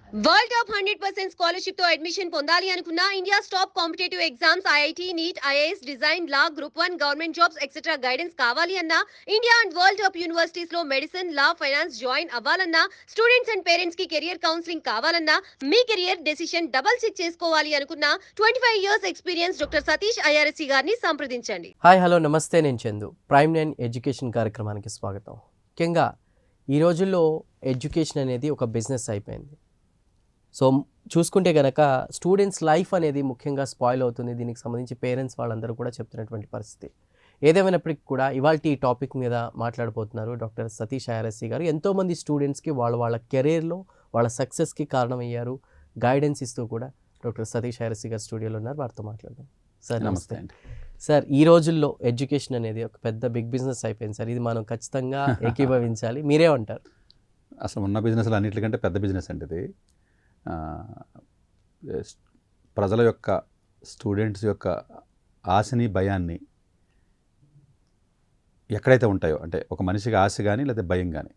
World top 100% scholarship తో admission పొందాలి అనుకున్న India top competitive exams IIT NEET IAS design law group 1 government jobs etcetera guidance కావాలి అన్న India and world top universities లో medicine law finance join అవ్వాలన్నా students and parents కి career counselling కావాలన్నా మీ కెరియర్ డెసిషన్ డబుల్ చెక్ చేసుకోవాలి అనుకున్న 25 years experience doctor Satish IRSC గారిని సంప్రదించండి. హాయ్ హలో నమస్తే, నేను చందు. ప్రైమ్ 9 ఎడ్యుకేషన్ కార్యక్రమానికి స్వాగతం. ముఖ్యంగా ఈ రోజుల్లో ఎడ్యుకేషన్ అనేది ఒక బిజినెస్ అయిపోయింది. సో చూసుకుంటే కనుక స్టూడెంట్స్ లైఫ్ అనేది ముఖ్యంగా స్పాయిల్ అవుతుంది. దీనికి సంబంధించి పేరెంట్స్ వాళ్ళందరూ కూడా చెప్తున్నటువంటి పరిస్థితి. ఏదేమైనప్పటికీ కూడా ఇవాళ ఈ టాపిక్ మీద మాట్లాడబోతున్నారు డాక్టర్ సతీష్ ఐఆర్ఎస్సి గారు. ఎంతోమంది స్టూడెంట్స్కి వాళ్ళ కెరీర్లో వాళ్ళ సక్సెస్కి కారణమయ్యారు. గైడెన్స్ ఇస్తూ కూడా డాక్టర్ సతీష్ ఐఆర్ఎస్సి గారు స్టూడియోలో ఉన్నారు. వారితో మాట్లాడదాం. సార్ నమస్తే అండి. సార్, ఈ రోజుల్లో ఎడ్యుకేషన్ అనేది ఒక పెద్ద బిగ్ బిజినెస్ అయిపోయింది సార్. ఇది మనం ఖచ్చితంగా ఏకీభవించాలి. మీరే అంటారు? అసలు ఉన్న బిజినెస్లు అన్నింటికంటే పెద్ద బిజినెస్ అంటే ఇది. ప్రజల యొక్క స్టూడెంట్స్ యొక్క ఆశని భయాన్ని ఎక్కడైతే ఉంటాయో, అంటే ఒక మనిషికి ఆశ కానీ లేదా భయం కానీ,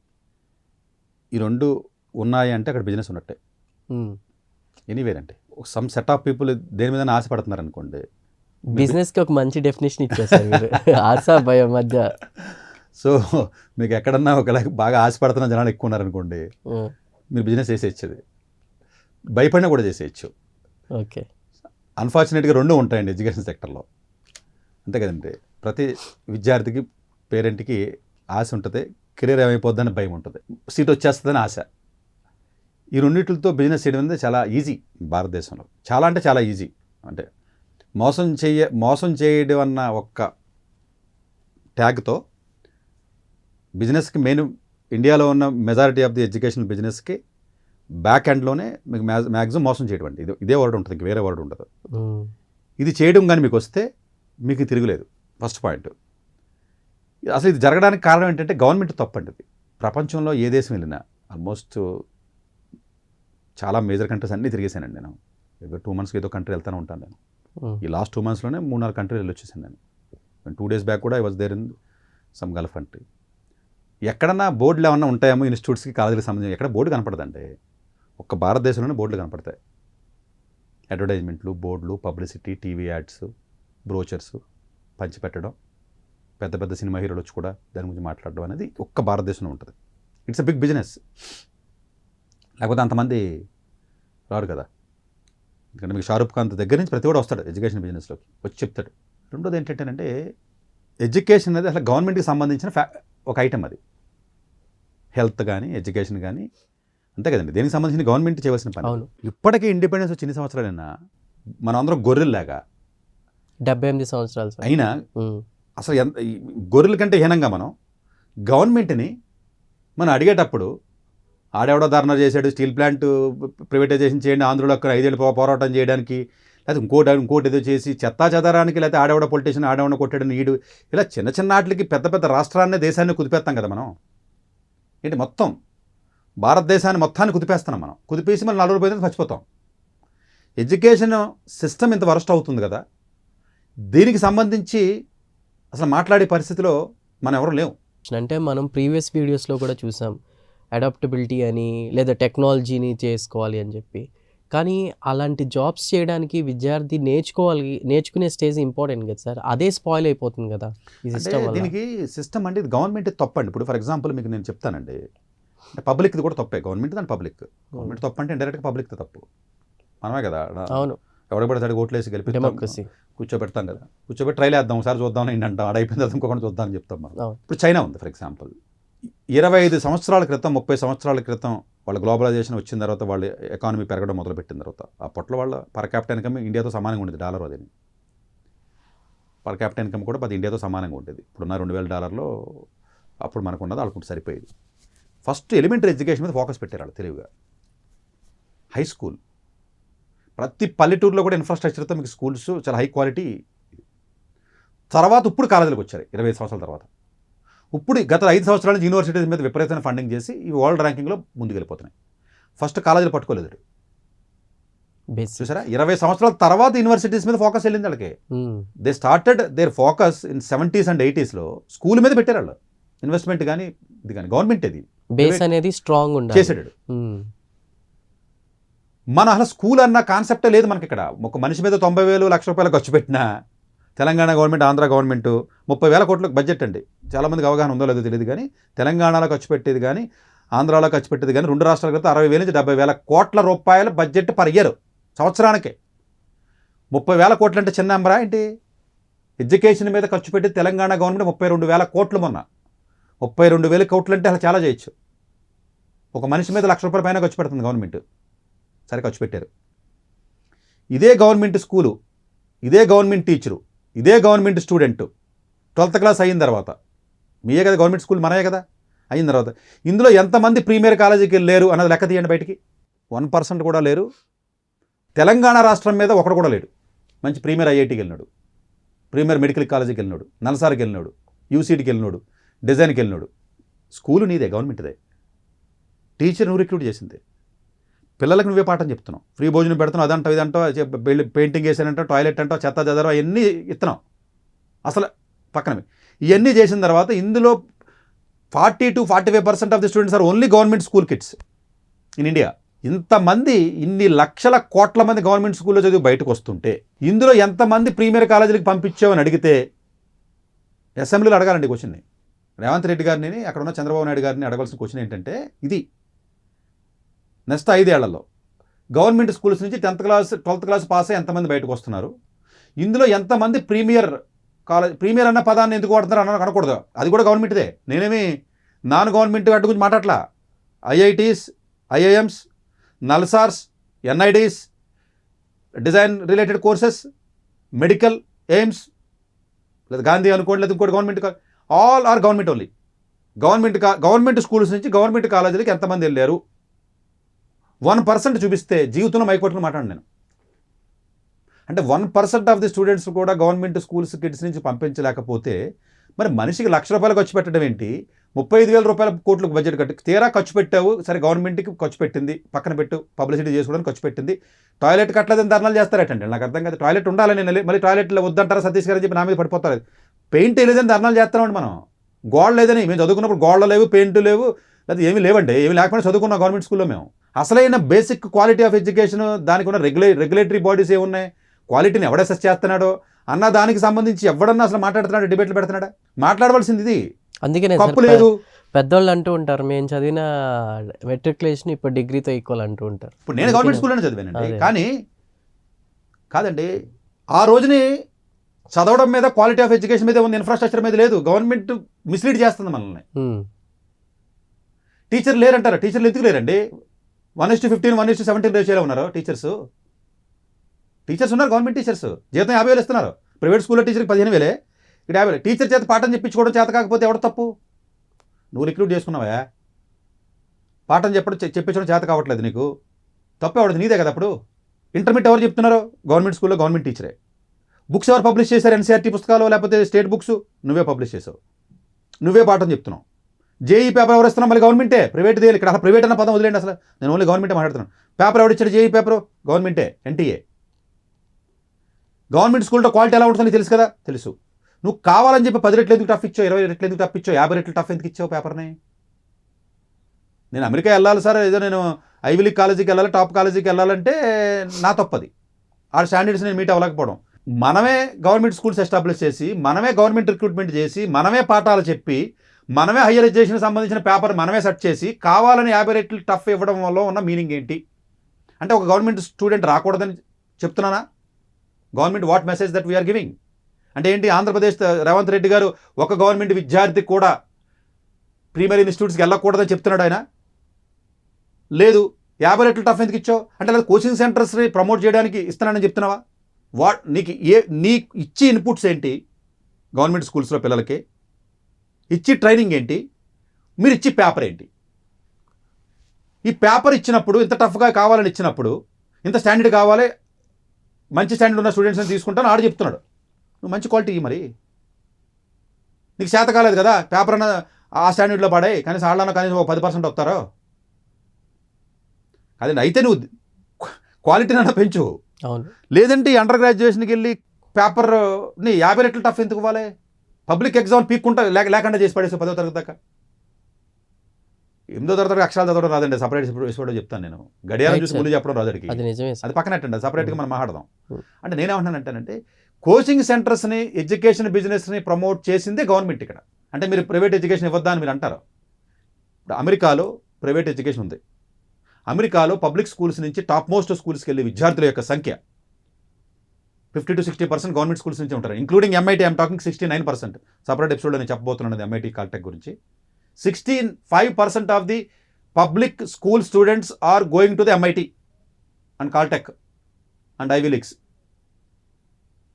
ఈ రెండు ఉన్నాయి అంటే అక్కడ బిజినెస్ ఉన్నట్టే. ఎనీవేర్ అంటే సమ్ సెట్ ఆఫ్ పీపుల్ దేని మీద ఆశపడుతున్నారు అనుకోండి, బిజినెస్కి ఒక మంచి డెఫినేషన్ ఇచ్చేసారు మీరు. ఆశ భయం మధ్య. సో మీకు ఎక్కడన్నా ఒక బాగా ఆశపడుతున్న జనాలు ఎక్కువ ఉన్నారనుకోండి, మీరు బిజినెస్ చేసేయచ్చు. భయపడినా కూడా చేసేయచ్చు. ఓకే. అన్ఫార్చునేట్గా రెండు ఉంటాయండి ఎడ్యుకేషన్ సెక్టర్లో, అంతే కదండి. ప్రతి విద్యార్థికి పేరెంట్కి ఆశ ఉంటుంది, కెరీర్ ఏమైపోద్దని భయం ఉంటుంది, సీట్ వచ్చేస్తుందని ఆశ. ఈ రెండింటితో బిజినెస్ చేయడం అనేది చాలా ఈజీ భారతదేశంలో. చాలా అంటే చాలా ఈజీ. అంటే మోసం చేయడం అన్న ఒక్క ట్యాగ్తో బిజినెస్కి మెయిన్ ఇండియాలో ఉన్న మెజారిటీ ఆఫ్ ది ఎడ్యుకేషనల్ బిజినెస్కి బ్యాక్ ఎండ్లోనే మీకు మ్యాక్సిమం మోసం చేయడం అంటే ఇదే వర్డ్ ఉంటుంది, ఇంక వేరే వర్డ్ ఉండదు. ఇది చేయడం కానీ మీకు వస్తే మీకు తిరుగులేదు. First point. అసలు ఇది జరగడానికి కారణం ఏంటంటే గవర్నమెంట్ తప్పండి. ఇది ప్రపంచంలో ఏ దేశం వెళ్ళినా ఆల్మోస్ట్ చాలా మేజర్ కంట్రీస్ అన్నీ తిరిగేసానండి నేను. 2 months ఏదో కంట్రీ వెళ్తూనే ఉంటాను నేను. ఈ లాస్ట్ 2 monthsలోనే 3-4 కంట్రీలు వెళ్ళి వచ్చేసాను నేను. 2 days బ్యాక్ కూడా I was there in some Gulf country. ఎక్కడన్నా బోర్డులు ఏమన్నా ఉంటాయేమో ఇన్స్టిట్యూట్స్కి, కాలేజీకి సంబంధించి ఎక్కడ బోర్డు కనపడదండి. ఒక్క భారతదేశంలోనే బోర్డులు కనపడతాయి. అడ్వర్టైజ్మెంట్లు, బోర్డులు, పబ్లిసిటీ, టీవీ యాడ్స్, బ్రోచర్స్ పంచిపెట్టడం, పెద్ద పెద్ద సినిమా హీరోలు వచ్చి కూడా దాని గురించి మాట్లాడడం అనేది ఒక్క భారతదేశంలో ఉంటుంది. It's a big business. లేకపోతే అంతమంది రారు కదా. ఎందుకంటే మీకు షారూఖ్ ఖాన్ దగ్గర నుంచి ప్రతి కూడా వస్తాడు ఎడ్యుకేషన్ బిజినెస్లోకి వచ్చి చెప్తాడు. రెండోది ఏంటంటే ఎడ్యుకేషన్ అనేది అసలు గవర్నమెంట్కి సంబంధించిన ఒక ఐటమ్. అది హెల్త్ కానీ ఎడ్యుకేషన్ కానీ అంతే కదండి. దేనికి సంబంధించిన గవర్నమెంట్ చేయవలసిన పని. ఇప్పటికీ ఇండిపెండెన్స్ వచ్చి 2 సంవత్సరాలైనా మనం అందరం గొర్రెల్లాగా 78 సంవత్సరాలు అయినా అసలు గొర్రెల కంటే హీనంగా మనం గవర్నమెంట్ని మనం అడిగేటప్పుడు, ఆడెవడో ధర్నా చేశాడు, స్టీల్ ప్లాంట్ ప్రైవేటైజేషన్ చేయండి, ఆంధ్రలో అక్కడ 5 ఏళ్ళు పోరాటం చేయడానికి, లేకపోతే ఇంకోటి ఏదో చేసి చెత్తా చెదరానికి, లేకపోతే ఆడెవడ పొలిటీషియన్ ఆడెవడ కొట్టాడని ఈడు, ఇలా చిన్న చిన్న వాటికి పెద్ద పెద్ద రాష్ట్రాన్ని, దేశాన్ని కుదిపేస్తాం కదా మనం. ఏంటి మొత్తం భారతదేశాన్ని మొత్తాన్ని కుదిపేస్తున్నాం మనం. కుదిపేసి మనం 4 రోజులు చచ్చిపోతాం. ఎడ్యుకేషన్ సిస్టమ్ ఇంత వరస్ట్ అవుతుంది కదా. దీనికి సంబంధించి అసలు మాట్లాడే పరిస్థితిలో మనం ఎవరు లేవు. అంటే మనం ప్రీవియస్ వీడియోస్లో కూడా చూసాం, అడాప్టబిలిటీ అని లేదా టెక్నాలజీని చేసుకోవాలి అని చెప్పి. కానీ అలాంటి జాబ్స్ చేయడానికి విద్యార్థి నేర్చుకునే స్టేజ్ ఇంపార్టెంట్ కదా సార్. అదే స్పాయిల్ అయిపోతుంది కదా ఈ సిస్టమ్. దీనికి సిస్టమ్ అంటే గవర్నమెంట్ తప్పండి. ఇప్పుడు ఫర్ ఎగ్జాంపుల్ మీకు నేను చెప్తానండి, అంటే పబ్లిక్ది కూడా తప్పే. గవర్నమెంట్ దాని పబ్లిక్. గవర్నమెంట్ తప్పు అంటే ఇండైరెక్ట్గా పబ్లిక్ది తప్పు. మనమే కదా. అవును. ఎవడ పడితే ఓట్లేసి గెలిపిస్తాం, కూర్చోబెడతాం కదా. కూర్చోబెట్టి ట్రైల్ వేద్దాం, ఒకసారి చూద్దాం ఏంటంటాం, ఆడైపోయిన తర్వాత ఇంకొకటి చూద్దామని చెప్తాం మనం. ఇప్పుడు చైనా ఉంది ఫర్ ఎగ్జాంపుల్. 25 సంవత్సరాల క్రితం, 30 సంవత్సరాల క్రితం వాళ్ళ గ్లోబలైజేషన్ వచ్చిన తర్వాత, వాళ్ళ ఎకానమీ పెరగడం మొదలుపెట్టిన తర్వాత, ఆ పొట్ల వాళ్ళ పర్ క్యాపిటల్ ఇన్కమ్ ఇండియాతో సమానంగా ఉండేది. $1 అదేని పర్ క్యాపిటల్ ఇన్కమ్ కూడా ఇండియాతో సమానంగా ఉండేది. ఇప్పుడున్న $2,000 అప్పుడు మనకు ఉన్నది వాళ్ళకు సరిపోయేది. ఫస్ట్ ఎలిమెంటరీ ఎడ్యుకేషన్ మీద ఫోకస్ పెట్టారు వాళ్ళు తెలివిగా. హై స్కూల్ ప్రతి పల్లెటూరులో కూడా ఇన్ఫ్రాస్ట్రక్చర్తో మీకు స్కూల్స్ చాలా హై క్వాలిటీ. తర్వాత ఇప్పుడు కాలేజీలకు వచ్చారు 25 సంవత్సరాల తర్వాత. ఇప్పుడు గత 5 సంవత్సరాల నుంచి యూనివర్సిటీస్ మీద విపరీతమైన ఫండింగ్ చేసి ఈ వరల్డ్ ర్యాంకింగ్లో ముందుకు వెళ్ళిపోతున్నాయి. ఫస్ట్ కాలేజీలు పట్టుకోలేదు చూసారా. 20 సంవత్సరాల తర్వాత యూనివర్సిటీస్ మీద ఫోకస్ వెళ్ళింది వాళ్ళకి. They started their focus in 70s and 80sలో స్కూల్ మీద పెట్టారు వాళ్ళు. ఇన్వెస్ట్మెంట్ కానీ ఇది కానీ గవర్నమెంట్ ఇది బేస్ అనేది స్ట్రాంగ్ చేసాడు. మన అసలు స్కూల్ అన్న కాన్సెప్టే లేదు మనకి ఇక్కడ. ఒక మనిషి మీద 90,000 లక్ష రూపాయలు ఖర్చు పెట్టినా తెలంగాణ గవర్నమెంట్, ఆంధ్ర గవర్నమెంట్ 30,000 కోట్ల బడ్జెట్ అండి. చాలామందికి అవగాహన ఉందో లేదో తెలియదు కానీ తెలంగాణలో ఖర్చు పెట్టేది కానీ ఆంధ్రాలో ఖర్చు పెట్టేది కానీ 2 రాష్ట్రాల కలిపితే 60,000 నుంచి 70,000 కోట్ల రూపాయల బడ్జెట్ పర్ ఇయర్, సంవత్సరానికే. 30,000 కోట్లు అంటే చిన్న నెంబరా ఏంటి? ఎడ్యుకేషన్ మీద ఖర్చు పెట్టి తెలంగాణ గవర్నమెంట్ 32,000 కోట్లు మొన్న. 32,000 కోట్లు అంటే అలా చాలా చేయొచ్చు. ఒక మనిషి మీద ₹1,00,000 పైన ఖర్చు పెడుతుంది గవర్నమెంట్. సరే ఖర్చు పెట్టారు. ఇదే గవర్నమెంట్ స్కూలు, ఇదే గవర్నమెంట్ టీచరు, ఇదే గవర్నమెంట్ స్టూడెంట్ 12th క్లాస్ అయిన తర్వాత, మీయే కదా గవర్నమెంట్ స్కూల్, మనయే కదా, అయిన తర్వాత ఇందులో ఎంతమంది ప్రీమియర్ కాలేజీకి లేరు అన్నది లెక్క తీయండి బయటికి. 1% కూడా లేరు. తెలంగాణ రాష్ట్రం మీద ఒకడు కూడా లేడు. మంచి ప్రీమియర్ ఐఐటీకి వెళ్ళినాడు, ప్రీమియర్ మెడికల్ కాలేజీకి వెళ్ళినాడు, నల్సార్కి వెళ్ళినాడు, యూసీటీకి వెళ్ళినాడు, డిజైన్కి వెళ్ళినాడు. స్కూలు నీదే, గవర్నమెంట్దే. టీచర్ నువ్వు రిక్రూట్ చేసింది. పిల్లలకు నువ్వే పాఠం చెప్తున్నావు, ఫ్రీ భోజనం పెడుతున్నావు, అదంటావు ఇదంటావు, పెయింటింగ్ వేసానంటావు, టాయిలెట్ అంటావు, చెత్త చెదరం అవన్నీ ఇస్తున్నావు. అసలు పక్కనవి ఇవన్నీ చేసిన తర్వాత ఇందులో 40 to 45% of the students are only government school kids in India. ఇంతమంది, ఇన్ని లక్షల కోట్ల మంది గవర్నమెంట్ స్కూల్లో చదివి బయటకు వస్తుంటే ఇందులో ఎంతమంది ప్రీమియర్ కాలేజీలకు పంపించావని అడిగితే అసెంబ్లీలో అడగాలండి క్వశ్చన్ని. రేవంత్ రెడ్డి గారిని, అక్కడ ఉన్న చంద్రబాబు నాయుడు గారిని అడగాల్సిన క్వశ్చన్ ఏంటంటే ఇది. నెక్స్ట్ 5 ఏళ్లలో గవర్నమెంట్ స్కూల్స్ నుంచి 10th class 12th class pass అయ్యి ఎంతమంది బయటకు వస్తున్నారు, ఇందులో ఎంతమంది ప్రీమియర్ కాలేజ్, ప్రీమియర్ అన్న పదాన్ని ఎందుకు వాడుతున్నారు అన్న అనకూడదు, అది కూడా గవర్నమెంట్దే. నేనేమి నాన్ గవర్నమెంట్ వాటి గురించి మాట్లాడలా. IITs, IIMs, NALSARs, NIDs, design related courses, medical, AIIMS, లేదా గాంధీ అనుకోండి, లేదా ఇంకోటి government, all are government only. Government schools నుంచి గవర్నమెంట్ కాలేజీలకి ఎంతమంది వెళ్ళారు 1% చూపిస్తే జీవితంలో మైకొట్టుకుని మాట్లాడు నేను. అంటే 1% ఆఫ్ ది స్టూడెంట్స్ కూడా గవర్నమెంట్ స్కూల్స్ కిడ్స్ నుంచి పంపించలేకపోతే మరి మనిషికి ₹1,00,000 ఖర్చు పెట్టడం ఏంటి? 35,000 కోట్లకు బడ్జెట్ కట్టి తీరా ఖర్చు పెట్టావు. సరే గవర్నమెంట్కి ఖర్చు పెట్టింది, పక్కన పెట్టు, పబ్లిసిటీ చేసుకోవడానికి ఖర్చు పెట్టింది. టాయిలెట్ కట్టలేదని ధర్నాలు చేస్తారటండి, నాకు అర్థం కాదు. టాయిలెట్ ఉండాలని మళ్ళీ టాయిలెట్లో వద్దంటారా సతీష్ గారు అని చెప్పి నా మీద పడిపోతారు. పెయింట్ లేదని ధర్నాలు చేస్తామండి మనం. గోడ లేదని, మేము చదువుకున్నప్పుడు గోడలు లేవు, పెయింట్ లేవు, లేదా ఏమీ లేవండి. ఏమి లేకపోయినా చదువుకున్నాం గవర్నమెంట్ స్కూల్లో మేము. అసలైన బేసిక్ క్వాలిటీ ఆఫ్ ఎడ్యుకేషన్, దానికి ఉన్న రెగ్యులేటరీ బాడీస్ ఏమున్నాయి, క్వాలిటీని ఎవడ అసెస్ చేస్తున్నాడో అన్న దానికి సంబంధించి ఎవడన్నా అసలు మాట్లాడుతున్నాడు, డిబేట్లు పెడుతున్నాడా? మాట్లాడవలసింది ఇది. అందుకనే తప్పు లేదు. పెద్దోళ్ళు అంటూ ఉంటారు, మేము చదివిన మెట్రికులేషన్ ఇప్పుడు డిగ్రీతో ఈక్వల్ అంటూ ఉంటారు. ఇప్పుడు నేను గవర్నమెంట్ స్కూల్లోనే చదివానండి, కానీ కాదండి, ఆ రోజుని చదవడం మీద, క్వాలిటీ ఆఫ్ ఎడ్యుకేషన్ మీద ఉంది, ఇన్ఫ్రాస్ట్రక్చర్ మీద లేదు. గవర్నమెంట్ మిస్లీడ్ చేస్తుంది మనల్ని. టీచర్లు లేరంటారా? టీచర్లు ఎందుకు లేరండి? 1:15, 1:17 రేషియోలో ఉన్నారు టీచర్స్. ఉన్నారు గవర్నమెంట్ టీచర్స్, జీతం 50,000 ఇస్తున్నారు. ప్రైవేట్ స్కూల్లో టీచర్కి 15,000, ఇక్కడ 50,000. టీచర్ చేత పాఠం చెప్పించుకోవడం చేత కాకపోతే ఎవడ తప్పు? నువ్వు రిక్రూట్ చేసుకున్నావా? పాఠం చెప్పించడం చేత కావట్లేదు నీకు, తప్పు ఎవడది? నీదే కదా. అప్పుడు ఇంటర్మీడియట్ ఎవరు చెప్తున్నారు? గవర్నమెంట్ స్కూల్లో గవర్నమెంట్ టీచరే. బుక్స్ ఎవరు పబ్లిష్ చేశారు? ఎన్సీఆర్టీ పుస్తకాలు లేకపోతే స్టేట్ బుక్స్ నువ్వే పబ్లిష్ చేసావు, నువ్వే పాఠం చెప్తున్నావు. జేఈ పేపర్ ఎవరు ఇస్తున్నావు? మళ్ళీ గవర్నమెంటే. ప్రైవేట్ దేని ఇక్కడ? అసలు ప్రైవేట్ అన్న పదం వదిలేండి, అసలు నేను ఓన్లీ గవర్నమెంటే మాట్లాడుతున్నాను. పేపర్ ఎవరిచ్చాడు? జేఈ పేపర్ గవర్నమెంటే, ఎన్టీఏ. గవర్నమెంట్ స్కూల్లో క్వాలిటీ ఎలా ఉంటుందని తెలుసు కదా? తెలుసు. నువ్వు కావాలని చెప్పి 10 రెట్లు ఎందుకు టఫ్ ఇచ్చావు, 20 రెట్లు ఎందుకు టఫ్ ఇచ్చావు, 50 రెట్లు టఫ్ ఎందుకు ఇచ్చావు పేపర్ని? నేను అమెరికా వెళ్ళాలి సార్, ఏదో నేను ఐవీ లీగ్ కాలేజీకి వెళ్ళాలి, టాప్ కాలేజీకి వెళ్ళాలంటే నా తప్పది. ఆ స్టాండర్డ్స్ నేను మీట్ అవ్వలేకపోవడం. మనమే గవర్నమెంట్ స్కూల్స్ ఎస్టాబ్లిష్ చేసి, మనమే గవర్నమెంట్ రిక్రూట్మెంట్ చేసి, మనమే పాఠాలు చెప్పి, మనమే హయ్యర్ ఎడ్యుకేషన్ సంబంధించిన పేపర్ మనమే సెట్ చేసి, కావాలని 50 రెట్లు టఫ్ ఇవ్వడం వల్ల ఉన్న మీనింగ్ ఏంటి? అంటే ఒక గవర్నమెంట్ స్టూడెంట్ రాకూడదని చెప్తున్నానా? Government what message that we are giving అంటే ఏంటి? ఆంధ్రప్రదేశ్ రేవంత్ రెడ్డి గారు ఒక గవర్నమెంట్ విద్యార్థి కూడా ప్రీమియర్ ఇన్స్టిట్యూట్స్కి వెళ్ళకూడదని చెప్తున్నాడు ఆయన? లేదు. 50 రెట్లు టఫ్ ఎందుకు ఇచ్చావు అంటే? లేదా కోచింగ్ సెంటర్స్ని ప్రమోట్ చేయడానికి ఇస్తున్నానని చెప్తున్నావా? నీకు ఇచ్చే ఇన్పుట్స్ ఏంటి? గవర్నమెంట్ స్కూల్స్లో పిల్లలకి ఇచ్చి ట్రైనింగ్ ఏంటి? మీరు ఇచ్చి పేపర్ ఏంటి? ఈ పేపర్ ఇచ్చినప్పుడు, ఇంత టఫ్గా కావాలని ఇచ్చినప్పుడు, ఇంత స్టాండర్డ్ కావాలి, మంచి స్టాండర్డ్ ఉన్న స్టూడెంట్స్ని తీసుకుంటాను ఆడు చెప్తున్నాడు. నువ్వు మంచి క్వాలిటీ మరి. నీకు చేత కాలేదు కదా, పేపర్ అన్న ఆ స్టాండర్డ్లో పడాయి, కనీసం ఆళ్ళన్నా కనీసం 10% వస్తారో అదే. అయితే నువ్వు క్వాలిటీని అన్న పెంచు. అవును. లేదంటే అండర్ గ్రాడ్యుయేషన్కి వెళ్ళి పేపర్ని 50 రెట్లు టఫ్ ఎందుకు ఇవ్వాలి? పబ్లిక్ ఎగ్జామ్ పీక్కుంటా లేకుండా చేసి పడేసావు 10వ తరగతి దాకా. ఎనిమిదో తరగతి అక్షరాలు చదవడం రాదండి, సపరేట్ వేసుకోవడం చెప్తాను నేను. గడియారం Right, చూసి sir. ముందు చెప్పడం రాదడికి, అది నిజమే సార్. అది పక్కన పెట్టండి, సపరేట్గా మనం మాట్లాడదాం. Hmm. అంటే నేనేమంటున్నానంటేనంటే కోచింగ్ సెంటర్స్ని, ఎడ్యుకేషన్ బిజినెస్ని ప్రమోట్ చేసిందే గవర్నమెంట్ ఇక్కడ. అంటే మీరు ప్రైవేట్ ఎడ్యుకేషన్ ఇవ్వద్దా అని మీరు అంటారు. ఇప్పుడు అమెరికాలో ప్రైవేట్ ఎడ్యుకేషన్ ఉంది. అమెరికాలో పబ్లిక్ స్కూల్స్ నుంచి టాప్ మోస్ట్ స్కూల్స్కి వెళ్ళే విద్యార్థుల యొక్క సంఖ్య 50 to 60% గవర్నమెంట్ స్కూల్స్ నుంచి ఉంటారు, including MIT. I'm talking 69%. Separate ఎపిసోడ్లో నేను చెప్పబోతున్నాను ఎంఐటీ కాల్టెక్ గురించి. 65% of the public school students are going to the MIT and Caltech and Ivy Leagues.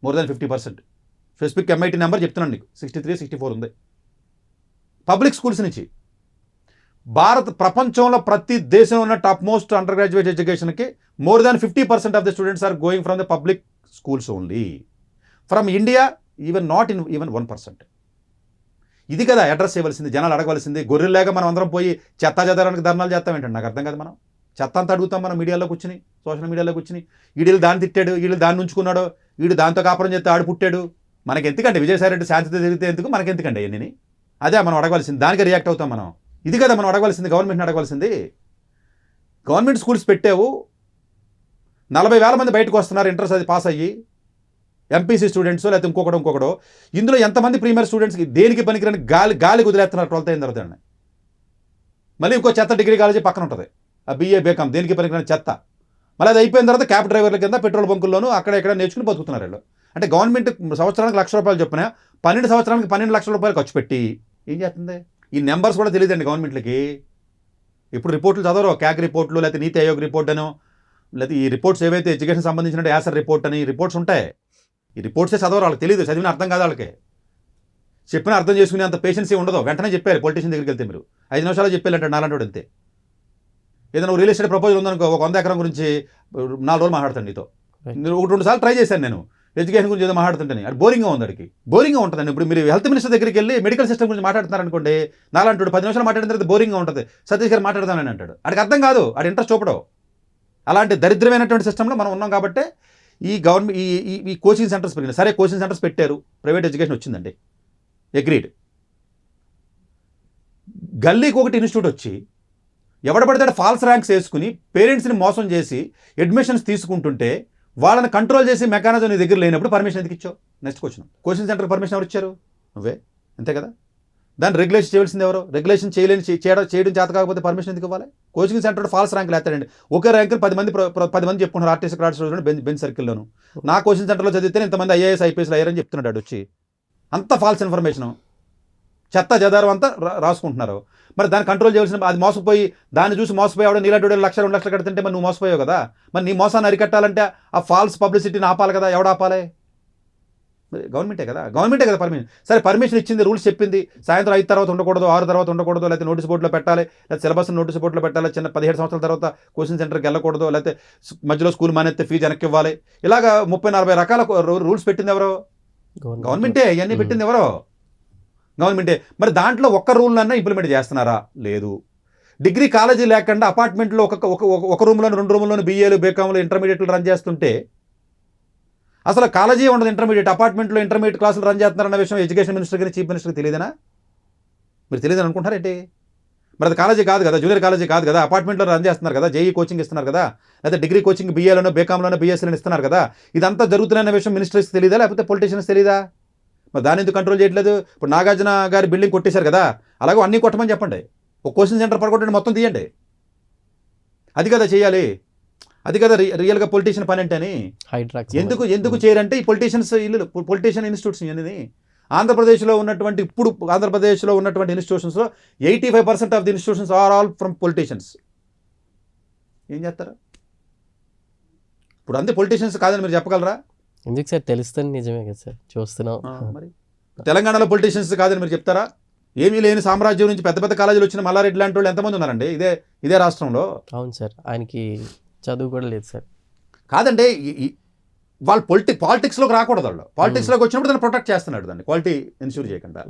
More than 50%. Specific MIT number చెప్తున్నాను నీకు, 63, 64 ఉంది పబ్లిక్ స్కూల్స్ నుంచి. ప్రపంచంలో ప్రతి దేశంలో ఉన్న టాప్ మోస్ట్ అండర్ గ్రాడ్యుయేట్ ఎడ్యుకేషన్కి more than 50% of the students are going from the public schools only. From India not in even 1%. ఇది కదా అడ్రస్ చేయవలసింది, జనాలు అడగవలసింది. గొర్రెల్లాగా మనం అందరం పోయి చెత్త చెదరానికి ధర్నాలు చేస్తాం ఏంటంటే నాకు అర్థం కాదు. మనం చెత్త అంతా అడుగుతాం మనం మీడియాలో కూర్చుని, సోషల్ మీడియాలో కూర్చుని. వీళ్ళు దాన్ని తిట్టాడు, వీళ్ళు దాన్ని ఉంచుకున్నాడు, వీడు దాంతో కాపురం చేస్తే ఆడు పుట్టాడు. మనకి ఎందుకంటే విజయసాయి రెడ్డి శాంతితో తిరిగితే ఎందుకు, మనకి ఎందుకండి అవన్నీ? అదే మనం అడగవలసింది, దానికి రియాక్ట్ అవుతాం మనం. ఇది కదా మనం అడగవలసింది, గవర్నమెంట్ని అడగవలసింది. గవర్నమెంట్ స్కూల్స్ పెట్టావు, 40,000 మంది బయటకు వస్తున్నారు ఇంటర్ అది పాస్ అయ్యి, ఎంపీసీ స్టూడెంట్స్ లేకపోతే ఇంకొకడో. ఇందులో ఎంతమంది ప్రీమియర్ స్టూడెంట్స్కి దేనికి పనికిరాని గాలి వదిలేస్తున్నారు 12th అయిన తర్వాత. మళ్ళీ ఇంకో చెత్త డిగ్రీ కాలేజీ పక్కన ఉంటుంది, ఆ బీఏ బీకామ్, దేనికి పనికిరాని చెత్త. మళ్ళీ అది అయిపోయిన తర్వాత క్యాబ్ డ్రైవర్ల కింద పెట్రోల్ బంకుల్లోనూ అక్కడ ఇక్కడ నేర్చుకుని బతుకుతున్నారు వీళ్ళు. అంటే గవర్నమెంట్ సంవత్సరానికి ₹1,00,000 చొప్పున 12 సంవత్సరానికి ₹12 లక్షల ఖర్చు పెట్టి ఏం చేస్తుంది? ఈ నెంబర్స్ కూడా తెలియదండి గవర్నమెంట్లకి. ఇప్పుడు రిపోర్ట్లు చదవరు, క్యాగ్ రిపోర్ట్లు లేకపోతే నీతి ఆయోగ్ రిపోర్ట్ అనో, లేకపోతే ఈ రిపోర్ట్స్ ఏవైతే ఎడ్యుకేషన్ సంబంధించిన యాసర్ రిపోర్ట్ అని రిపోర్ట్స్ ఉంటాయి. ఈ రిపోర్ట్సే చదవరు, వాళ్ళకి తెలియదు, చదివిన అర్థం కాదు వాళ్ళకి. చెప్పిన అర్థం చేసుకునే అంత పేషెన్సీ ఉండదు. వెంటనే చెప్పారు పొలిటీషియన్ దగ్గరికి వెళ్తే, మీరు 5 నిమిషాలు చెప్పారంటే నాలంటోడు అంతే. ఏదైనా రియల్ ఎస్టేట్ ప్రపోజల్ ఉందనుకో, ఒక 100 ఎకరం గురించి 4 రోజులు మాట్లాడతాను నీతో. 1-2 సార్లు ట్రై చేశాను నేను ఎడ్యుకేషన్ గురించి ఏదో మాట్లాడుతుంటే, అది బోరింగ్గా ఉంది, అడిగి బోరింగ్గా ఉంటుందండి. ఇప్పుడు మీరు హెల్త్ మినిస్టర్ దగ్గరికి వెళ్ళి మెడికల్ సిస్టమ్ గురించి మాట్లాడుతున్నారనుకోండి, నాలంటోడు 10 నిమిషాలు మాట్లాడిన తర్వాత బోరింగ్గా ఉంటుంది. సతీష్ గారు మాట్లాడతానని అంటాడు, అడికి అర్థం కాదు, అది ఇంట్రెస్ట్ చూపడం. అలాంటి దరిద్రమైనటువంటి సిస్టంలో మనం ఉన్నాం. కాబట్టి ఈ గవర్నమెంట్ ఈ కోచింగ్ సెంటర్స్ పెరిగినాయి. సరే కోచింగ్ సెంటర్స్ పెట్టారు, ప్రైవేట్ ఎడ్యుకేషన్ వచ్చిందండి, అగ్రీడ్. గల్లీకి ఒకటి ఇన్స్టిట్యూట్ వచ్చి ఎవడబడితే ఫాల్స్ ర్యాంక్స్ వేసుకుని పేరెంట్స్ని మోసం చేసి అడ్మిషన్స్ తీసుకుంటుంటే వాళ్ళని కంట్రోల్ చేసి మెకానిజం నీ దగ్గర లేనప్పుడు పర్మిషన్ ఎందుకు ఇచ్చావు? Next question, coaching centre permission ఎవరు ఇచ్చారు? నువ్వే, అంతే కదా. దాన్ని రెగ్యులేషన్ చేయవలసింది ఎవరు? రెగ్యులేషన్ చేయడం చేత కాకపోతే పర్మిషన్ ఎందుకు ఇవ్వాలి? కోచింగ్ సెంటర్ ఫాల్స్ ర్యాంకులు వేస్తాడండి. ఒకే ర్యాంకులు 10 మంది చెప్పుకున్నారు ఆర్టీసీ క్రాడ్స్ బెంచ్ సర్కిల్లోను. నా కోచింగ్ సెంటర్లో చదివితే ఇంతమంది ఐఏఎస్ ఐపీఎస్లు అయ్యారని చెప్తున్నాడు వచ్చి. అంత ఫాల్స్ ఇన్ఫర్మేషను, చెత్త జదారం అంతా రాసుకుంటున్నారు. మరి దాన్ని కంట్రోల్ చేయాల్సిన, అది మోసపోయి దాన్ని చూసి మోసపోయి ఆవిడ నీలాంటి 1,00,000, 2 లక్షలు కడుతుంటే మరి నువ్వు మోసపోయావు కదా. మరి నీ మోసాన్ని అరికట్టాలంటే ఆ ఫాల్స్ పబ్లిసిటీని ఆపాలి కదా. ఎవడు ఆపాలి? గవర్నమెంటే కదా పర్మిషన్. సరే పర్మిషన్ ఇచ్చింది, రూల్స్ చెప్పింది, సాయంత్రం 5 తర్వాత ఉండకూడదు, 6 తర్వాత ఉండకూడదు, లేకపోతే నోటీస్ బోర్డులో పెట్టాలి, లేకపోతే సిలబస్ నోటీస్ బోర్డులో పెట్టాలి, చిన్న 17 సంవత్సరాల తర్వాత కోచింగ్ సెంటర్కి వెళ్ళకూడదు, లేకపోతే మధ్యలో స్కూల్ మానేస్తే ఫీజు వెనక్కి ఇవ్వాలి. ఇలాగా 30-40 రకాల రూల్స్ పెట్టింది ఎవరో? గవర్నమెంటే. ఇవన్నీ పెట్టింది ఎవరో? గవర్నమెంటే. మరి దాంట్లో ఒక్క రూల్నన్నా ఇంప్లిమెంట్ చేస్తున్నారా? లేదు. డిగ్రీ కాలేజీ లేకుండా అపార్ట్మెంట్లో ఒక రూమ్లోని 2 రూమ్లోని బీఏలు బీకామ్లు ఇంటర్మీడియట్లు రన్ చేస్తుంటే, అసలు కాలేజీ ఉండదు, ఇంటర్మీడియట్ అపార్ట్మెంట్లో ఇంటర్మీడియట్ క్లాసులు రన్ చేస్తున్నారన్న విషయం ఎడ్యుకేషన్ మినిస్టర్ కానీ చీఫ్ మినిస్టర్కి తెలియదేనా? మీరు తెలియదని అనుకుంటారేంటి? మరి అది కాలేజీ కాదు కదా, జూనియర్ కాలేజీ కాదు కదా, అపార్ట్మెంట్లో రన్ చేస్తున్నారు కదా, జేఈ కోచింగ్ ఇస్తున్నారు కదా, లేకపోతే డిగ్రీ కోచింగ్ బీఏలోనో బీకామ్లోనో బీఎస్సీలను ఇస్తున్నారు కదా. ఇదంతా జరుగుతున్న విషయం మినిస్టర్స్ తెలియదా, లేకపోతే పొలిటీషియన్స్ తెలియదా? మరి దాన్ని ఎందుకు కంట్రోల్ చేయట్లేదు? ఇప్పుడు నాగార్జున గారి బిల్డింగ్ కొట్టేశారు కదా, అలాగే అన్నీ కొట్టమని చెప్పండి. ఒక కోచింగ్ సెంటర్ పడగొట్టండి, మొత్తం తీయండి. అది కదా చేయాలి, అది కదా రియల్గా పొలిటీషియన్ పని అంటే. అని ఎందుకు చేయరంటే ఈ పొలిటీషియన్ ఇన్స్టిట్యూట్స్ అనేది ఆంధ్రప్రదేశ్లో ఉన్నటువంటి ఇన్స్టిట్యూషన్స్లో 85% of the institutions are all from politicians. ఏం చేస్తారు ఇప్పుడు? అంతే పొలిటీషియన్స్ కాదని మీరు చెప్పగలరా? ఎందుకు సార్? తెలుస్తుంది, నిజమే కదా సార్, చూస్తున్నాం. మరి తెలంగాణలో పొలిటీషియన్స్ కాదని మీరు చెప్తారా? ఏమీ లేని సామ్రాజ్యం నుంచి పెద్ద పెద్ద కాలేజీలు వచ్చిన మల్లారెడ్డి లాంటి వాళ్ళు ఎంతమంది ఉన్నారండి ఇదే రాష్ట్రంలో? అవును సార్, ఆయనకి చదువు కూడా లేదు సార్. కాదండి, వాళ్ళు పాలిటిక్స్లోకి రాకూడదు. వాళ్ళు పాలిటిక్స్లోకి వచ్చినప్పుడు దాన్ని ప్రొటెక్ట్ చేస్తున్నాడు, దాన్ని క్వాలిటీ ఇన్ష్యూర్ చేయకుండా.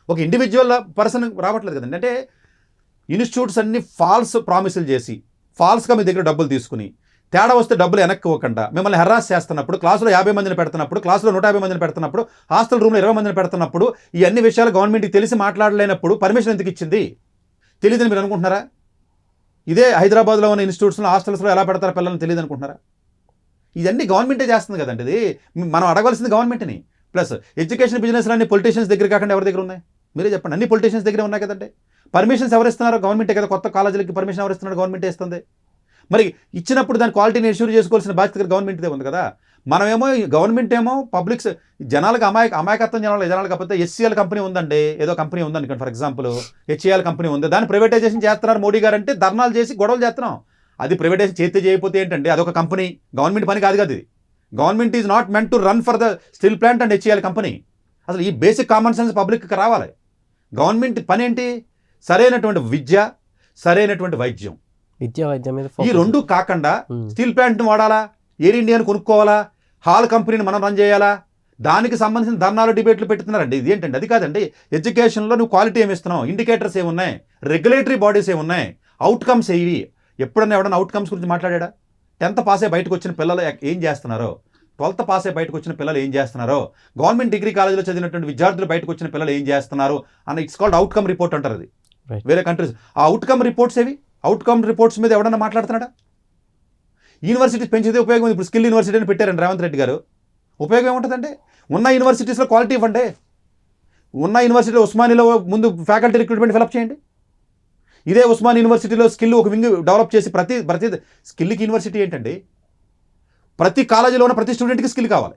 ఒక ఇండివిజువల్ పర్సన్ రావట్లేదు కదండి. అంటే ఇన్స్టిట్యూట్స్ అన్ని ఫాల్స్ ప్రామిసులు చేసి ఫాల్స్గా మీ దగ్గర డబ్బులు తీసుకుని తేడా వస్తే డబ్బులు వెనక్కి ఇవ్వకుండా మిమ్మల్ని హెరాస్ చేస్తున్నప్పుడు, క్లాసులో 50 మందిని పెడుతున్నప్పుడు, క్లాసులో 150 మందిని పెడుతున్నప్పుడు, హాస్టల్ రూమ్లో 20 మందిని పెడుతున్నప్పుడు, ఈ అన్ని విషయాలు గవర్నమెంట్కి తెలిసి మాట్లాడలేనప్పుడు పర్మిషన్ ఎందుకు ఇచ్చింది? తెలియదని మీరు అనుకుంటున్నారా? ఇదే హైదరాబాద్లో ఉన్న ఇన్స్టిట్యూట్స్లో హాస్టల్స్లో ఎలా పెడతారో పిల్లల్ని తెలియదు అనుకుంటున్నారా? ఇవన్నీ గవర్నమెంటే చేస్తుంది కదండి. ఇది మనం అడగవలసింది గవర్నమెంట్ని. ప్లస్ ఎడ్యుకేషన్ బిజినెస్లు అన్ని పొలిటీషియన్స్ దగ్గర కాకుండా ఎవరి దగ్గర ఉన్నాయి? మీరే చెప్పండి. అన్ని పొలిటీషియన్స్ దగ్గర ఉన్నాయి కదండి. పర్మిషన్స్ ఎవరు ఇస్తున్నారో గవర్నమెంటే కదా. కొత్త కాలేజీలకి పర్మిషన్ ఎవరు ఇస్తున్నారో గవర్నమెంటే ఇస్తుంది. మరి ఇచ్చినప్పుడు దాని క్వాలిటీని ఎన్ష్యూర్ చేసుకోవాల్సిన బాధ్యత గవర్నమెంట్దే ఉంది కదా. మనమేమో గవర్నమెంట్ ఏమో పబ్లిక్స్ జనాలకు అమాయకత్వం జనాలు కాకపోతే HCL కంపెనీ ఉందండి, ఏదో కంపెనీ ఉందనుకోండి ఫర్ ఎగ్జాంపుల్, HCL కంపెనీ ఉంది, దాన్ని ప్రైవేటైజేషన్ చేస్తున్నారు మోడీ గారు అంటే ధర్నాలు చేసి గొడవలు చేస్తున్నాం. అది ప్రైవేటైజేషన్ చేస్తే చేయకపోతే ఏంటంటే అదొక కంపెనీ, గవర్నమెంట్ పని కాదు కదా ఇది. Government is not meant to run for the steel plant and HCL company. అసలు ఈ బేసిక్ కామన్ సెన్స్ పబ్లిక్కి రావాలి. గవర్నమెంట్ పని ఏంటి? సరైనటువంటి విద్య, సరైనటువంటి వైద్యం, విద్యా వైద్యం మీద ఈ రెండు కాకుండా స్టీల్ ప్లాంట్ని వాడాలా, ఎయిర్ ఇండియాని కొనుక్కోవాలా, హాల్ కంపెనీని మనం రన్ చేయాలా, దానికి సంబంధించిన ధర్నాలు డిబేట్లు పెడుతున్నారండి. ఇది ఏంటండి? అది కాదండి. ఎడ్యుకేషన్లో నువ్వు క్వాలిటీ ఏమి ఇస్తున్నావు, ఇండికేటర్స్ ఏమున్నాయి, రెగ్యులేటరీ బాడీస్ ఏమున్నాయి, అవుట్కమ్స్ ఏవి? ఎప్పుడన్నా ఎవడన్నా అవుట్కమ్స్ గురించి మాట్లాడా? 10th పాస్ అయ్యి బయటకు వచ్చిన పిల్లలు ఏం చేస్తున్నారో, 12th పాస్ అయ్యి బయటకు వచ్చిన పిల్లలు ఏం చేస్తున్నారో, గవర్నమెంట్ డిగ్రీ కాలేజీలో చదివినటువంటి విద్యార్థులు బయటకు వచ్చిన పిల్లలు ఏం చేస్తున్నారు అన్న ఇట్స్ కాల్డ్ అవుట్కమ్ రిపోర్ట్ అంటారు. అది వేరే కంట్రీస్. ఆ అవుట్కమ్ రిపోర్ట్స్ ఏవి? అవుట్కమ్ రిపోర్ట్స్ మీద ఎవడన్నా మాట్లాడుతున్నాడా? యూనివర్సిటీస్ పెంచితే ఉపయోగం. ఇప్పుడు స్కిల్ యూనివర్సిటీ అని పెట్టారండి రేవంత్ రెడ్డి గారు. ఉపయోగం ఏముంటుందంటే ఉన్న యూనివర్సిటీస్లో క్వాలిటీ ఇవ్వండి. ఉన్న యూనివర్సిటీలో ఉస్మానియాలో ముందు ఫ్యాకల్టీ రిక్రూట్మెంట్ ఫిలప్ చేయండి. ఇదే ఉస్మాన్ యూనివర్సిటీలో స్కిల్ ఒక వింగ్ డెవలప్ చేసి ప్రతి స్కిల్కి యూనివర్సిటీ ఏంటండి? ప్రతి కాలేజీలో ఉన్న ప్రతి స్టూడెంట్కి స్కిల్ కావాలి.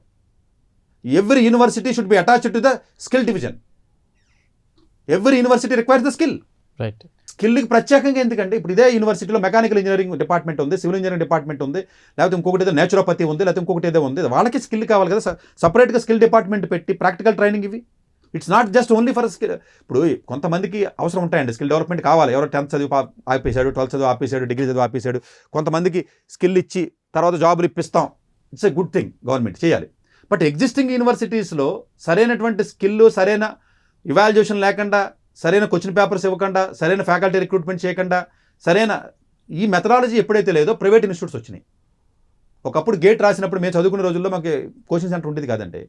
Every university should be attached to the skill division. Every university requires the skill. Right. స్కిల్కి ప్రత్యేకంగా ఎందుకంటే ఇప్పుడు ఇదే యూనివర్సిటీలో మెకానికల్ ఇంజనీరింగ్ డిపార్ట్మెంట్ ఉంది, సివిల్ ఇంజనీరింగ్ డిపార్ట్మెంట్ ఉంది, లేకపోతే ఇంకొకటి ఏదో నేచురోపతి ఉంది, లేకపోతే ఇంకొకటి ఏదో ఉంది. వాళ్ళకి స్కిల్ కావాలి కదా. సపరేట్గా స్కిల్ డిపార్ట్మెంట్ పెట్టి ప్రాక్టికల్ ట్రైనింగ్ ఇవి. It's not just only for skill. ఇప్పుడు కొంతమందికి అవసరం ఉంటాయండి, స్కిల్ డెవలప్మెంట్ కావాలి. ఎవరో 10th చదివి ఆపేశాడు, 12th చదివి ఆపేశాడు, డిగ్రీ చదివి ఆపేశాడు. కొంతమందికి స్కిల్ ఇచ్చి తర్వాత జాబులు ఇప్పిస్తాం. It's a good thing, government చేయాలి. బట్ ఎగ్జిస్టింగ్ యూనివర్సిటీస్లో సరైనటువంటి స్కిల్, సరైన ఇవాల్యుయేషన్ లేకుండా, సరైన క్వశ్చన్ పేపర్స్ ఇవ్వకుండా, సరైన ఫ్యాకల్టీ రిక్రూట్మెంట్ చేయకుండా, సరైన ఈ మెథడాలజీ ఎప్పుడైతే లేదో ప్రైవేట్ ఇన్స్టిట్యూట్స్ వచ్చినాయి. ఒకప్పుడు గేట్ రాసినప్పుడు మేము చదువుకునే రోజుల్లో మాకు కోచింగ్ సెంటర్ ఉండేది కాదండి.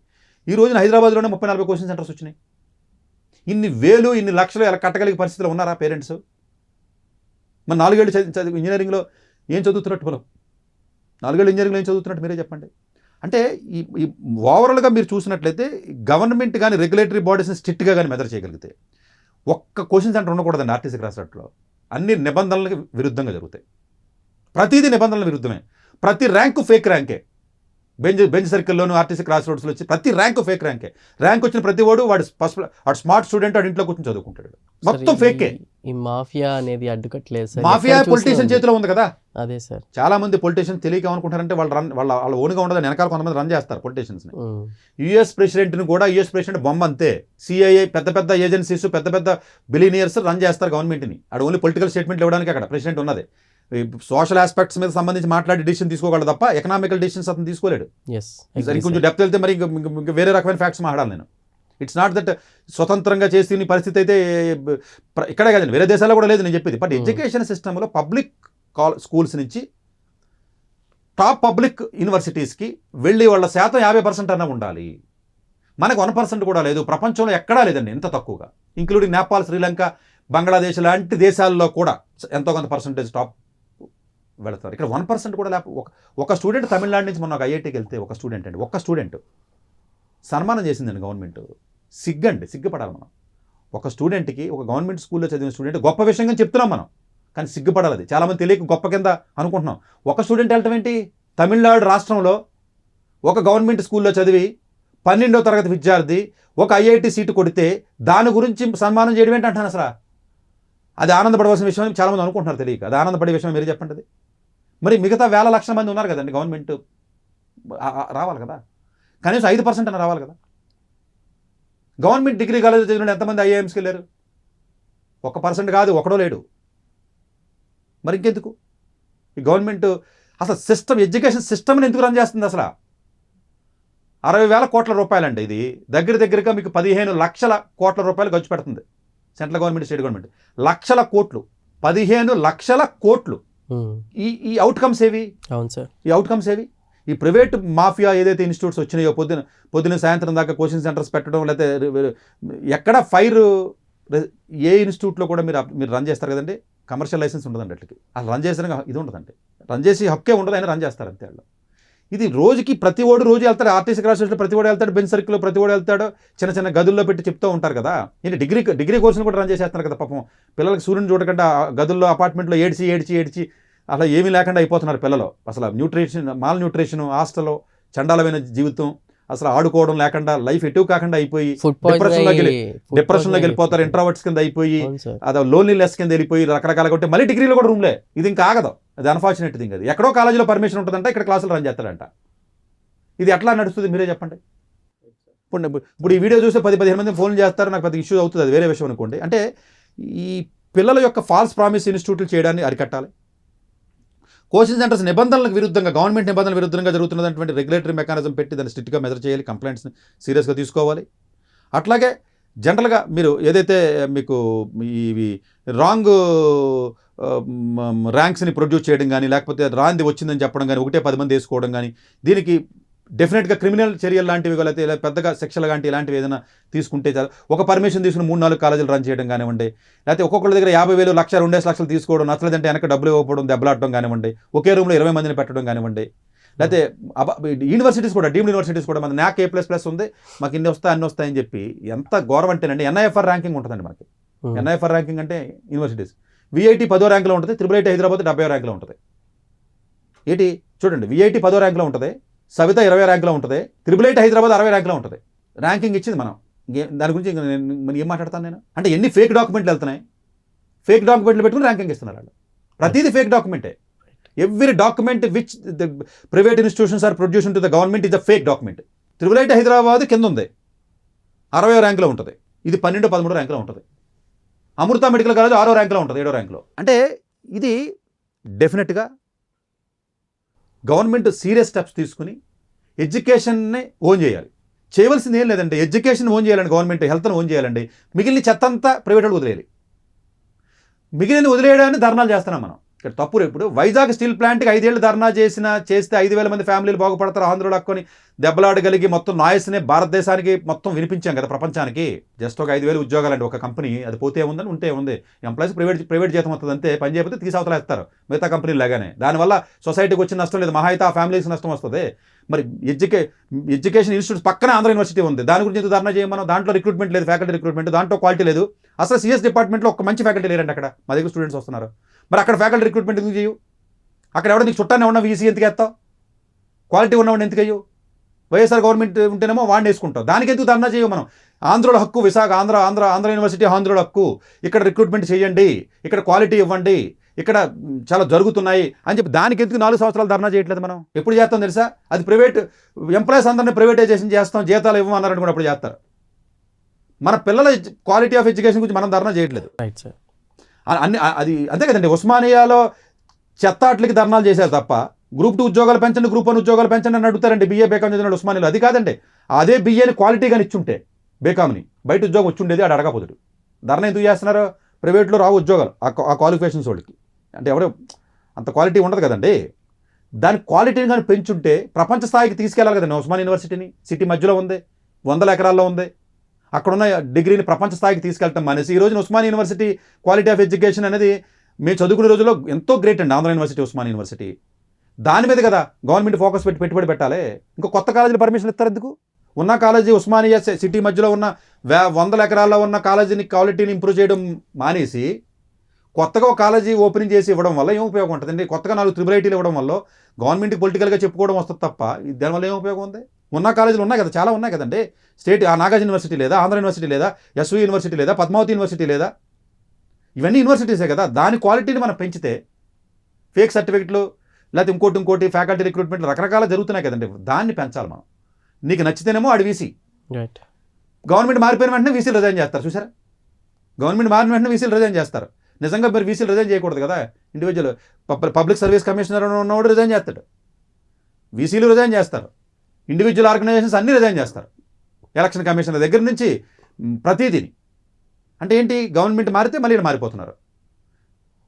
ఈ రోజున హైదరాబాద్లోనే 30-40 కోచింగ్ సెంటర్స్ వచ్చినాయి. ఇన్ని వేలు, ఇన్ని లక్షలు ఎలా కట్టగలిగే పరిస్థితులు ఉన్నారా పేరెంట్స్? మరి 4 ఏళ్ళు చదివి ఇంజనీరింగ్లో ఏం చదువుతున్నట్టు పొలం? 4 ఏళ్ళు ఇంజనీరింగ్లో ఏం చదువుతున్నట్టు మీరే చెప్పండి. అంటే ఈ ఓవరాల్గా మీరు చూసినట్లయితే గవర్నమెంట్ కానీ రెగ్యులేటరీ బాడీస్ని స్ట్రిక్ట్గా కానీ మెజర్ చేయగలిగితే ఒక్క కోచింగ్ సెంటర్ ఉండకూడదండి ఆర్టీసీ క్రాస్ రోడ్లో. అన్ని నిబంధనలకు విరుద్ధంగా జరుగుతాయి. ప్రతిదీ నిబంధనల విరుద్ధమే. ప్రతి ర్యాంకు ఫేక్ ర్యాంకే. బెంచ్ సర్కిల్లోను ఆర్టీసీ క్రాస్ రోడ్స్లో వచ్చి ప్రతి ర్యాంకు ఫేక్ ర్యాంకే. ర్యాంక్ వచ్చిన ప్రతి వాడు స్మార్ట్ స్టూడెంట్, వాడు ఇంట్లో కూర్చొని చదువుకుంటాడు. మొత్తం ఫేకే. ఈ మాఫియా అనేది అడ్డుకట్లేదు సార్. మాఫియా పొలిటీషియన్ చేతిలో ఉంది కదా. అదే సార్. చాలా మంది పొలిటీషియన్ తెలియక అనుకుంటారంటే వాళ్ళ ఓన్గా ఉండదని వెనకాల కొంతమంది రన్ చేస్తారు పొలిటీషియన్స్ని. యుఎస్ ప్రెసిడెంట్ని కూడా యుఎస్ ప్రెసిడెంట్ బొమ్మ అంతే. సిఐఏ పెద్ద ఏజెన్సీస్, పెద్ద బిలినియర్స్ రన్ చేస్తారు గవర్నమెంట్ని. అక్కడ ఓన్లీ పొలిటికల్ స్టేట్మెంట్లు ఇవ్వడానికి అక్కడ ప్రెసిడెంట్ ఉన్నది. సోషల్ ఆస్పెక్ట్స్ మీద సంబంధించి మాట్లాడి డిసిషన్ తీసుకోగలడు తప్ప ఎకనామికల్ డిసిషన్స్ అతను తీసుకోలేడు. కొంచెం డెప్త్ వెళ్తే మరి ఇంకా వేరే రకమైన ఫ్యాక్ట్స్ మాట్లాడాలి నేను. ఇట్స్ నాట్ దట్ స్వతంత్రంగా చేసిన పరిస్థితి అయితే ఇక్కడే కదండి, వేరే దేశాల్లో కూడా లేదు నేను చెప్పేది. బట్ ఎడ్యుకేషన్ సిస్టంలో పబ్లిక్ స్కూల్స్ నుంచి టాప్ పబ్లిక్ యూనివర్సిటీస్కి వెళ్ళి వాళ్ళ శాతం 50% అన్న ఉండాలి. మనకు 1% కూడా లేదు. ప్రపంచంలో ఎక్కడా లేదండి ఇంత తక్కువగా. ఇంక్లూడింగ్ నేపాల్, శ్రీలంక, బంగ్లాదేశ్ లాంటి దేశాల్లో కూడా ఎంతో కొంత పర్సంటేజ్ టాప్ వెళతారు. ఇక్కడ 1% కూడా లేకపోతే ఒక స్టూడెంట్ తమిళనాడు నుంచి మొన్న ఒక ఐఐటీకి వెళ్తే ఒక స్టూడెంట్ సన్మానం చేసిందండి గవర్నమెంట్. సిగ్గుపడాలి మనం. ఒక స్టూడెంట్కి, ఒక గవర్నమెంట్ స్కూల్లో చదివిన స్టూడెంట్ గొప్ప విషయంగా చెప్తున్నాం మనం, కానీ సిగ్గుపడాలి. అది చాలామంది తెలియక గొప్ప కింద అనుకుంటున్నాం. ఒక స్టూడెంట్ వెళ్ళటం ఏంటి? తమిళనాడు రాష్ట్రంలో ఒక గవర్నమెంట్ స్కూల్లో చదివి 12వ తరగతి విద్యార్థి ఒక ఐఐటి సీటు కొడితే దాని గురించి సన్మానం చేయడం ఏంటి అంటాను. అసలు అది ఆనందపడవలసిన విషయం అని చాలామంది అనుకుంటున్నారు తెలియక. అది ఆనందపడే విషయం మీరు చెప్పండి. అది మరి మిగతా వేల లక్షల మంది ఉన్నారు కదండి. గవర్నమెంట్ రావాలి కదా, కనీసం 5% అని రావాలి కదా. గవర్నమెంట్ డిగ్రీ కాలేజ్ చదివిన ఎంతమంది ఐఐఎంస్కి వెళ్ళారు? 1% కాదు, ఒకడో లేడు. మరి ఇంకెందుకు ఈ గవర్నమెంట్ అసలు సిస్టమ్, ఎడ్యుకేషన్ సిస్టమ్ని ఎందుకు రన్ చేస్తుంది? అసలు 60,000 కోట్ల రూపాయలండి. ఇది దగ్గరగా మీకు 15 లక్షల కోట్ల రూపాయలు ఖర్చు పెడుతుంది సెంట్రల్ గవర్నమెంట్, స్టేట్ గవర్నమెంట్. లక్షల కోట్లు, 15 లక్షల కోట్లు. ఈ అవుట్కమ్స్ ఏవి? అవును సార్. ఈ అవుట్కమ్స్ ఏవి? ఈ ప్రైవేట్ మాఫియా ఏదైతే ఇన్స్టిట్యూట్స్ వచ్చినాయో పొద్దున సాయంత్రం దాకా కోచింగ్ సెంటర్స్ పెట్టడం, లేకపోతే ఎక్కడ ఫైర్ ఏ ఇన్స్టిట్యూట్లో కూడా మీరు రన్ చేస్తారు కదండి, కమర్షియల్ లైసెన్స్ ఉండదండి అట్లకి. అసలు రన్ చేసిన ఇది ఉండదండి, రన్ చేసి హక్కే ఉండదు, అయినా రన్ చేస్తారు అంతే వాళ్ళు. ఇది రోజుకి ప్రతి ఓడు రోజు వెళ్తాడు, ఆర్టీసీ క్లాసెస్లో ప్రతి ఓడు వెళ్తాడు, బెంచ్ సర్కిల్లో ప్రతి ఓడు వెళ్తాడు, చిన్న చిన్న గదుల్లో పెట్టి చెప్తూ ఉంటారు కదా. నేను డిగ్రీ కోర్సులు కూడా రన్ చేసేస్తున్నారు కదా పాపం. పిల్లలకి సూర్యుని చూడకుండా గదుల్లో అపార్ట్మెంట్లో ఏడ్చి అలా ఏమీ లేకుండా అయిపోతున్నారు పిల్లలు. అసలు మాల్ న్యూట్రిషన్, హాస్టల్లో చండాలమైన జీవితం, అసలు ఆడుకోవడం లేకుండా, లైఫ్ ఎటు కాకుండా అయిపోయి డిప్రెషన్లోకి వెళ్ళిపోతారు, ఇంట్రావర్ట్స్ కింద అయిపోయి, అది లోన్లీనెస్ కింద వెళ్ళిపోయి రకరకాలుగా ఉంటే మళ్ళీ డిగ్రీలో కూడా రూమ్లే. ఇది ఇంకా ఆగదు, అది అన్ఫార్చునేట్ థింగ్. అది ఎక్కడో కాలేజీలో పర్మిషన్ ఉంటుందంట, ఇక్కడ క్లాసులు రన్ చేస్తాడంట. ఇది ఎట్లా నడుస్తుంది మీరే చెప్పండి. ఇప్పుడు ఈ వీడియో చూస్తే 10-15 మంది ఫోన్ చేస్తారు, నాకు పెద్ద ఇష్యూ అవుతుంది, అది వేరే విషయం అనుకోండి. అంటే ఈ పిల్లల యొక్క ఫాల్స్ ప్రామిస్ ఇన్స్టిట్యూట్లు చేయడాన్ని అరికట్టాలి. కోచింగ్ సెంటర్స్ నిబంధనలకు విరుద్ధంగా, గవర్నమెంట్ నిబంధనల విరుద్ధంగా జరుగుతున్నటువంటి రెగ్యులేటరీ మెకానిజం పెట్టి దాన్ని స్ట్రిక్ట్గా మెజర్ చేయాలి, కంప్లైంట్స్ని సీరియస్గా తీసుకోవాలి. అట్లాగే జనరల్గా మీరు ఏదైతే మీకు ఇవి రాంగ్ ర్యాంక్స్ని ప్రొడ్యూస్ చేయడం కానీ, లేకపోతే రాంది వచ్చిందని చెప్పడం కానీ, 10 మంది వేసుకోవడం కానీ, దీనికి డెఫినెట్గా క్రిమినల్ చర్యలు లాంటివి, లేకపోతే పెద్దగా శిక్షలు లాంటి ఇలాంటివి ఏదైనా తీసుకుంటే చాలు. ఒక పర్మిషన్ తీసుకుని 3-4 కాలేజీలు రన్ చేయడం కానివ్వండి, లేకపోతే ఒక్కొక్కరి దగ్గర 50,000, 1,00,000, 2 లక్షలు తీసుకోవడం, నచ్చలేదంటే వెనక డబ్బులు ఇవ్వకపోవడం, దెబ్బలాడటం కానివ్వండి, ఒకే రూమ్లో 20 మందిని పెట్టడం కానివ్వండి. లేకపోతే యూనివర్సిటీస్ కూడా, డీమ్డ్ యూనివర్సిటీస్ కూడా, మన NAC A++ ఉంది, మాకు ఇన్ని వస్తాయి అన్ని వస్తాయని చెప్పి ఎంత ఘోరం అంటేనండి. NIFR ర్యాంకింగ్ ఉంటుందండి మనకి. NIFR ర్యాంకింగ్ అంటే యూనివర్సిటీస్. VIT 10వ ర్యాంకులో ఉంటుంది, IIIT హైదరాబాద్ 70వ ర్యాంకులో ఉంటుంది. ఏంటి చూడండి, VIT 10వ ర్యాంకులో ఉంటుంది, సవిత 20వ ర్యాంకులో ఉంటుంది, IIIT హైదరాబాద్ 60వ ర్యాంకులో ఉంటుంది. ర్యాంకింగ్ ఇచ్చింది మనం. దాని గురించి నేను ఏం మాట్లాడతాను నేను అంటే, ఎన్ని ఫేక్ డాక్యుమెంట్లు వెళ్తున్నాయి, ఫేక్ డాక్యుమెంట్లు పెట్టుకుని ర్యాంకింగ్ ఇస్తున్నారు వాళ్ళు. ప్రతిదీ ఫేక్ డాక్యుమెంటే. Every document which the private institutions are production to the government is a fake document. IIIT Hyderabad కింద ఉంది, 60వ ర్యాంకులో ఉంటుంది, ఇది 12-13 ర్యాంకులో ఉంటుంది. అమృత మెడికల్ కాలేజ్ 6వ ర్యాంకులో ఉంటుంది, 7వ ర్యాంకులో. అంటే ఇది డెఫినెట్గా గవర్నమెంట్ సీరియస్ స్టెప్స్ తీసుకుని ఎడ్యుకేషన్ని ఓన్ చేయాలి. చేయవలసింది ఏం లేదండి, ఎడ్యుకేషన్ ఓన్ చేయాలండి గవర్నమెంట్, హెల్త్ని ఓన్ చేయాలండి. మిగిలిన చెత్త అంతా ప్రైవేట్ వాళ్ళు వదిలేయాలి. మిగిలిన వదిలేయడాన్ని ధర్నాలు చేస్తున్నాం మనం. ఇక్కడ తప్పు. ఇప్పుడు వైజాగ్ స్టీల్ ప్లాంట్కి 5 ఏళ్ళు ధర్నా చేస్తే 5,000 మంది ఫ్యామిలీలు బాగుపడతారు, ఆంధ్రలో హక్కుని దెబ్బలాడగలిగి మొత్తం నాయస్నే భారతదేశానికి మొత్తం వినిపించాం కదా ప్రపంచానికి. జస్ట్ ఒక 5,000 ఉద్యోగాలండి ఒక కంపెనీ, అది పోతే ఉందని ఉంటే ఉంది. ఎంప్లాయీస్ ప్రైవేట్ జీతం వస్తుంది అంతే, పని చేయకపోతే తీసవతలేస్తారు మిగతా కంపెనీలు లాగానే. దానివల్ల సొసైటీకి వచ్చిన నష్టం లేదు, మహా అయితే ఆ ఫ్యామిలీస్కి నష్టం వస్తుంది. మరి ఎడ్యుకేషన్ ఇన్స్టిట్యూట్స్ పక్కన ఆంధ్ర యూనివర్సిటీ ఉంది, దాని గురించి ఎందుకు ధర్నా చేయం మనం? దాంట్లో రిక్రూట్మెంట్ లేదు, ఫ్యాకల్టీ రిక్రూట్మెంట్, దాంట్లో క్వాలిటీ లేదు. అసలు CS డిపార్ట్మెంట్లో ఒక మంచి ఫ్యాకల్టీ లేరండి అక్కడ. మా దగ్గర స్టూడెంట్స్ వస్తున్నారు, మరి అక్కడ ఫ్యాకల్టీ రిక్రూట్మెంట్ ఎందుకు చేయవు? అక్కడ ఎవడో నీకు చుట్టాన్ని ఉన్న VC ఎందుకు వేస్తావు? క్వాలిటీ ఉన్నవాడిని ఎందుకు అయ్యవు? వైఎస్ఆర్ గవర్నమెంట్ ఉంటేనేమో వాడిని వేసుకుంటావు, దానికి ఎందుకు ధర్నా చేయవు మనం? ఆంధ్రుల హక్కు, విశాఖ ఆంధ్ర యూనివర్సిటీ ఆంధ్రుల హక్కు, ఇక్కడ రిక్రూట్మెంట్ చేయండి, ఇక్కడ క్వాలిటీ ఇవ్వండి, ఇక్కడ చాలా జరుగుతున్నాయి అని చెప్పి దానికి ఎందుకు 4 సంవత్సరాలు ధర్నా చేయట్లేదు మనం? ఎప్పుడు చేస్తాం తెలుసా? అది ప్రైవేట్ ఎంప్లాయీస్ అందరినీ ప్రైవేటైజేషన్ చేస్తాం, జీతాలు ఇవ్వమన్నారని కూడా అప్పుడు చేస్తారు. మన పిల్లల క్వాలిటీ ఆఫ్ ఎడ్యుకేషన్ గురించి మనం ధర్నా చేయట్లేదు. అది అంతే కదండి. ఉస్మానియాలో చెత్తాట్లకి ధర్నాలు చేశారు తప్ప, గ్రూప్ 2 ఉద్యోగాలు పెంచండి, గ్రూప్ 1 ఉద్యోగాలు పెంచండి అని అడుగుతారండి BA బీకామ్ చదివిన ఉస్మానియాలో. అది కాదండి, అదే BAని క్వాలిటీగా ఇచ్చుంటే బీకామ్ని బయట ఉద్యోగం వచ్చి ఉండేది, ఆడ అడగపోతుడు. ధర్నా ఎందుకు చేస్తున్నారు? ప్రైవేట్లో రావు ఉద్యోగాలు ఆ క్వాలిఫికేషన్స్ వాళ్ళకి. అంటే ఎవడో అంత క్వాలిటీ ఉండదు కదండి. దాని క్వాలిటీని కానీ పెంచుంటే ప్రపంచ స్థాయికి తీసుకెళ్ళాలి కదండి. ఉస్మాన్ యూనివర్సిటీని సిటీ మధ్యలో ఉంది, 100 ఎకరాల్లో ఉంది, అక్కడున్న డిగ్రీని ప్రపంచ స్థాయికి తీసుకెళ్తాం మానేసి ఈ రోజున Osman university quality of education అనేది మేము చదువుకునే రోజుల్లో ఎంతో గ్రేట్ అండి. ఆంధ్ర యూనివర్సిటీ, ఉస్మాన్ యూనివర్సిటీ, దాని మీద కదా గవర్నమెంట్ ఫోకస్ పెట్టుబడి పెట్టాలి. ఇంకా కొత్త కాలేజీలు పర్మిషన్ ఇస్తారు ఎందుకు? ఉన్న కాలేజీ ఉస్మానియా సిటీ మధ్యలో ఉన్న 100 ఎకరాల్లో ఉన్న కాలేజీని క్వాలిటీని ఇంప్రూవ్ చేయడం మానేసి కొత్తగా ఒక కాలేజీ ఓపెనింగ్ చేసి ఇవ్వడం వల్ల ఏం ఉపయోగం ఉంటుందండి? కొత్తగా 4 IIITలు ఇవ్వడం వల్ల గవర్నమెంట్కి పొలిటికల్గా చెప్పుకోవడం వస్తుంది తప్ప దానివల్ల ఏం ఉపయోగం ఉంది? ఉన్న కాలేజీలు ఉన్నాయి కదా, చాలా ఉన్నాయి కదండి. స్టేట్ నాగార్జున యూనివర్సిటీ లేదా, ఆంధ్ర యూనివర్సిటీ లేదా, SV యూనివర్సిటీ లేదా, పద్మావతి యూనివర్సిటీ లేదా, ఇవన్నీ యూనివర్సిటీసే కదా. దాని క్వాలిటీని మనం పెంచితే ఫేక్ సర్టిఫికెట్లు లేకపోతే ఇంకోటి ఫ్యాకల్టీ రిక్రూట్మెంట్లు రకరకాల జరుగుతున్నాయి కదండి, దాన్ని పెంచాలి మనం. నీకు నచ్చితేనేమో ఆడు VC, గవర్నమెంట్ మారిపోయిన వెంటనే VCలు రిజైన్ చేస్తారు. చూసారా, గవర్నమెంట్ మారిన వెంటనే VCలు రిజైన్ చేస్తారు. నిజంగా మీరు VCలు రిజైన్ చేయకూడదు కదా. ఇండివిజువల్ పబ్లిక్ సర్వీస్ కమిషనర్ ఉన్నవాడు రిజైన్ చేస్తాడు, VCలు రిజైన్ చేస్తారు, ఇండివిజువల్ ఆర్గనైజేషన్స్ అన్నీ రిజైన్ చేస్తారు, ఎలక్షన్ కమిషనర్ దగ్గర నుంచి ప్రతిదీని. అంటే ఏంటి? గవర్నమెంట్ మారితే మళ్ళీ మారిపోతున్నారు.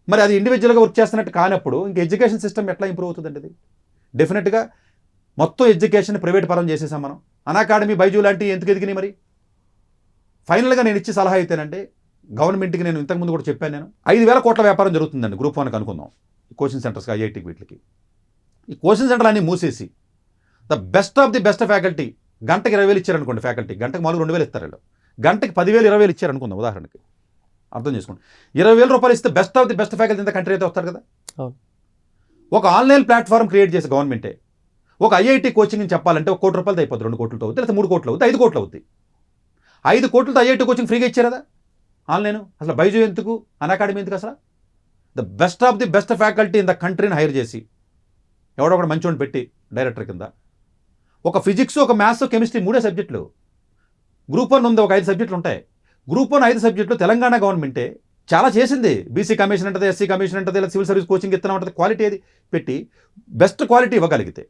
మరి అది ఇండివిజువల్గా వర్క్ చేస్తున్నట్టు కానప్పుడు ఇంక ఎడ్యుకేషన్ సిస్టమ్ ఎట్లా ఇంప్రూవ్ అవుతుందండి? అది డెఫినెట్గా మొత్తం ఎడ్యుకేషన్ ప్రైవేట్ పరం చేసేసాం మనం. అనాకాడమీ, బైజూ లాంటివి ఎందుకు ఎదిగినాయి? మరి ఫైనల్గా నేను ఇచ్చే సలహా అయితేనంటే గవర్నమెంట్కి నేను ఇంతకుముందు కూడా చెప్పాను, నేను 5,000 కోట్ల వ్యాపారం జరుగుతుందండి గ్రూప్ 1కి అనుకుందాం, కోచింగ్ సెంటర్స్కి, ఐఐటికి, వీటికి. ఈ కోచింగ్ సెంటర్లు అన్నీ మూసేసి the best of the best faculty గంటకి 20,000 ఇచ్చారనుకోండి, ఫ్యాకల్టీ గంటకి మామూలు 2,000 ఇస్తారు వీళ్ళు, గంటకి 10,000 20,000 ఇచ్చారనుకుందాం ఉదాహరణకి, అర్థం చేసుకోండి. 20,000 రూపాయలు ఇస్తే best of the best faculty ఇంత కంట్రీ అయితే వస్తారు కదా. ఒక ఆన్లైన్ ప్లాట్ఫామ్ క్రియేట్ చేసి గవర్నమెంటే ఒక ఐఐటి కోచింగ్ చెప్పాలంటే 1 కోటి రూపాయలతో అయిపోతుంది, 2 కోట్లతో అవుతుంది, లేదా 3 కోట్లు అవుతుంది, 5 కోట్లు అవుతుంది. 5 కోట్లతో ఐఐటి కోచింగ్ ఫ్రీగా ఇచ్చారు కదా ఆన్లైన్. అసలు బైజూ ఎందుకు, అన్అకాడమీ ఎందుకు? అసలు the best of the best faculty in the కంట్రీని హైర్ చేసి ఎవడో ఒకటి మంచోడిని పెట్టి డైరెక్టర్ కింద ఒక ఫిజిక్స్, ఒక మ్యాథ్స్, కెమిస్ట్రీ 3 సబ్జెక్టులు. గ్రూప్ 1 ఉంది, ఒక 5 సబ్జెక్టులు ఉంటాయి. గ్రూప్ 1 5 సబ్జెక్టులు తెలంగాణ గవర్నమెంటే చాలా చేసింది. బీసీ కమిషన్ ఉంటుంది, ఎస్సీ కమిషన్ ఉంటుంది, లేదా సివిల్ సర్వీస్ కోచింగ్ ఇస్తూనే ఉంటుంది. క్వాలిటీ అది పెట్టి బెస్ట్ క్వాలిటీ ఇవ్వగలిగితే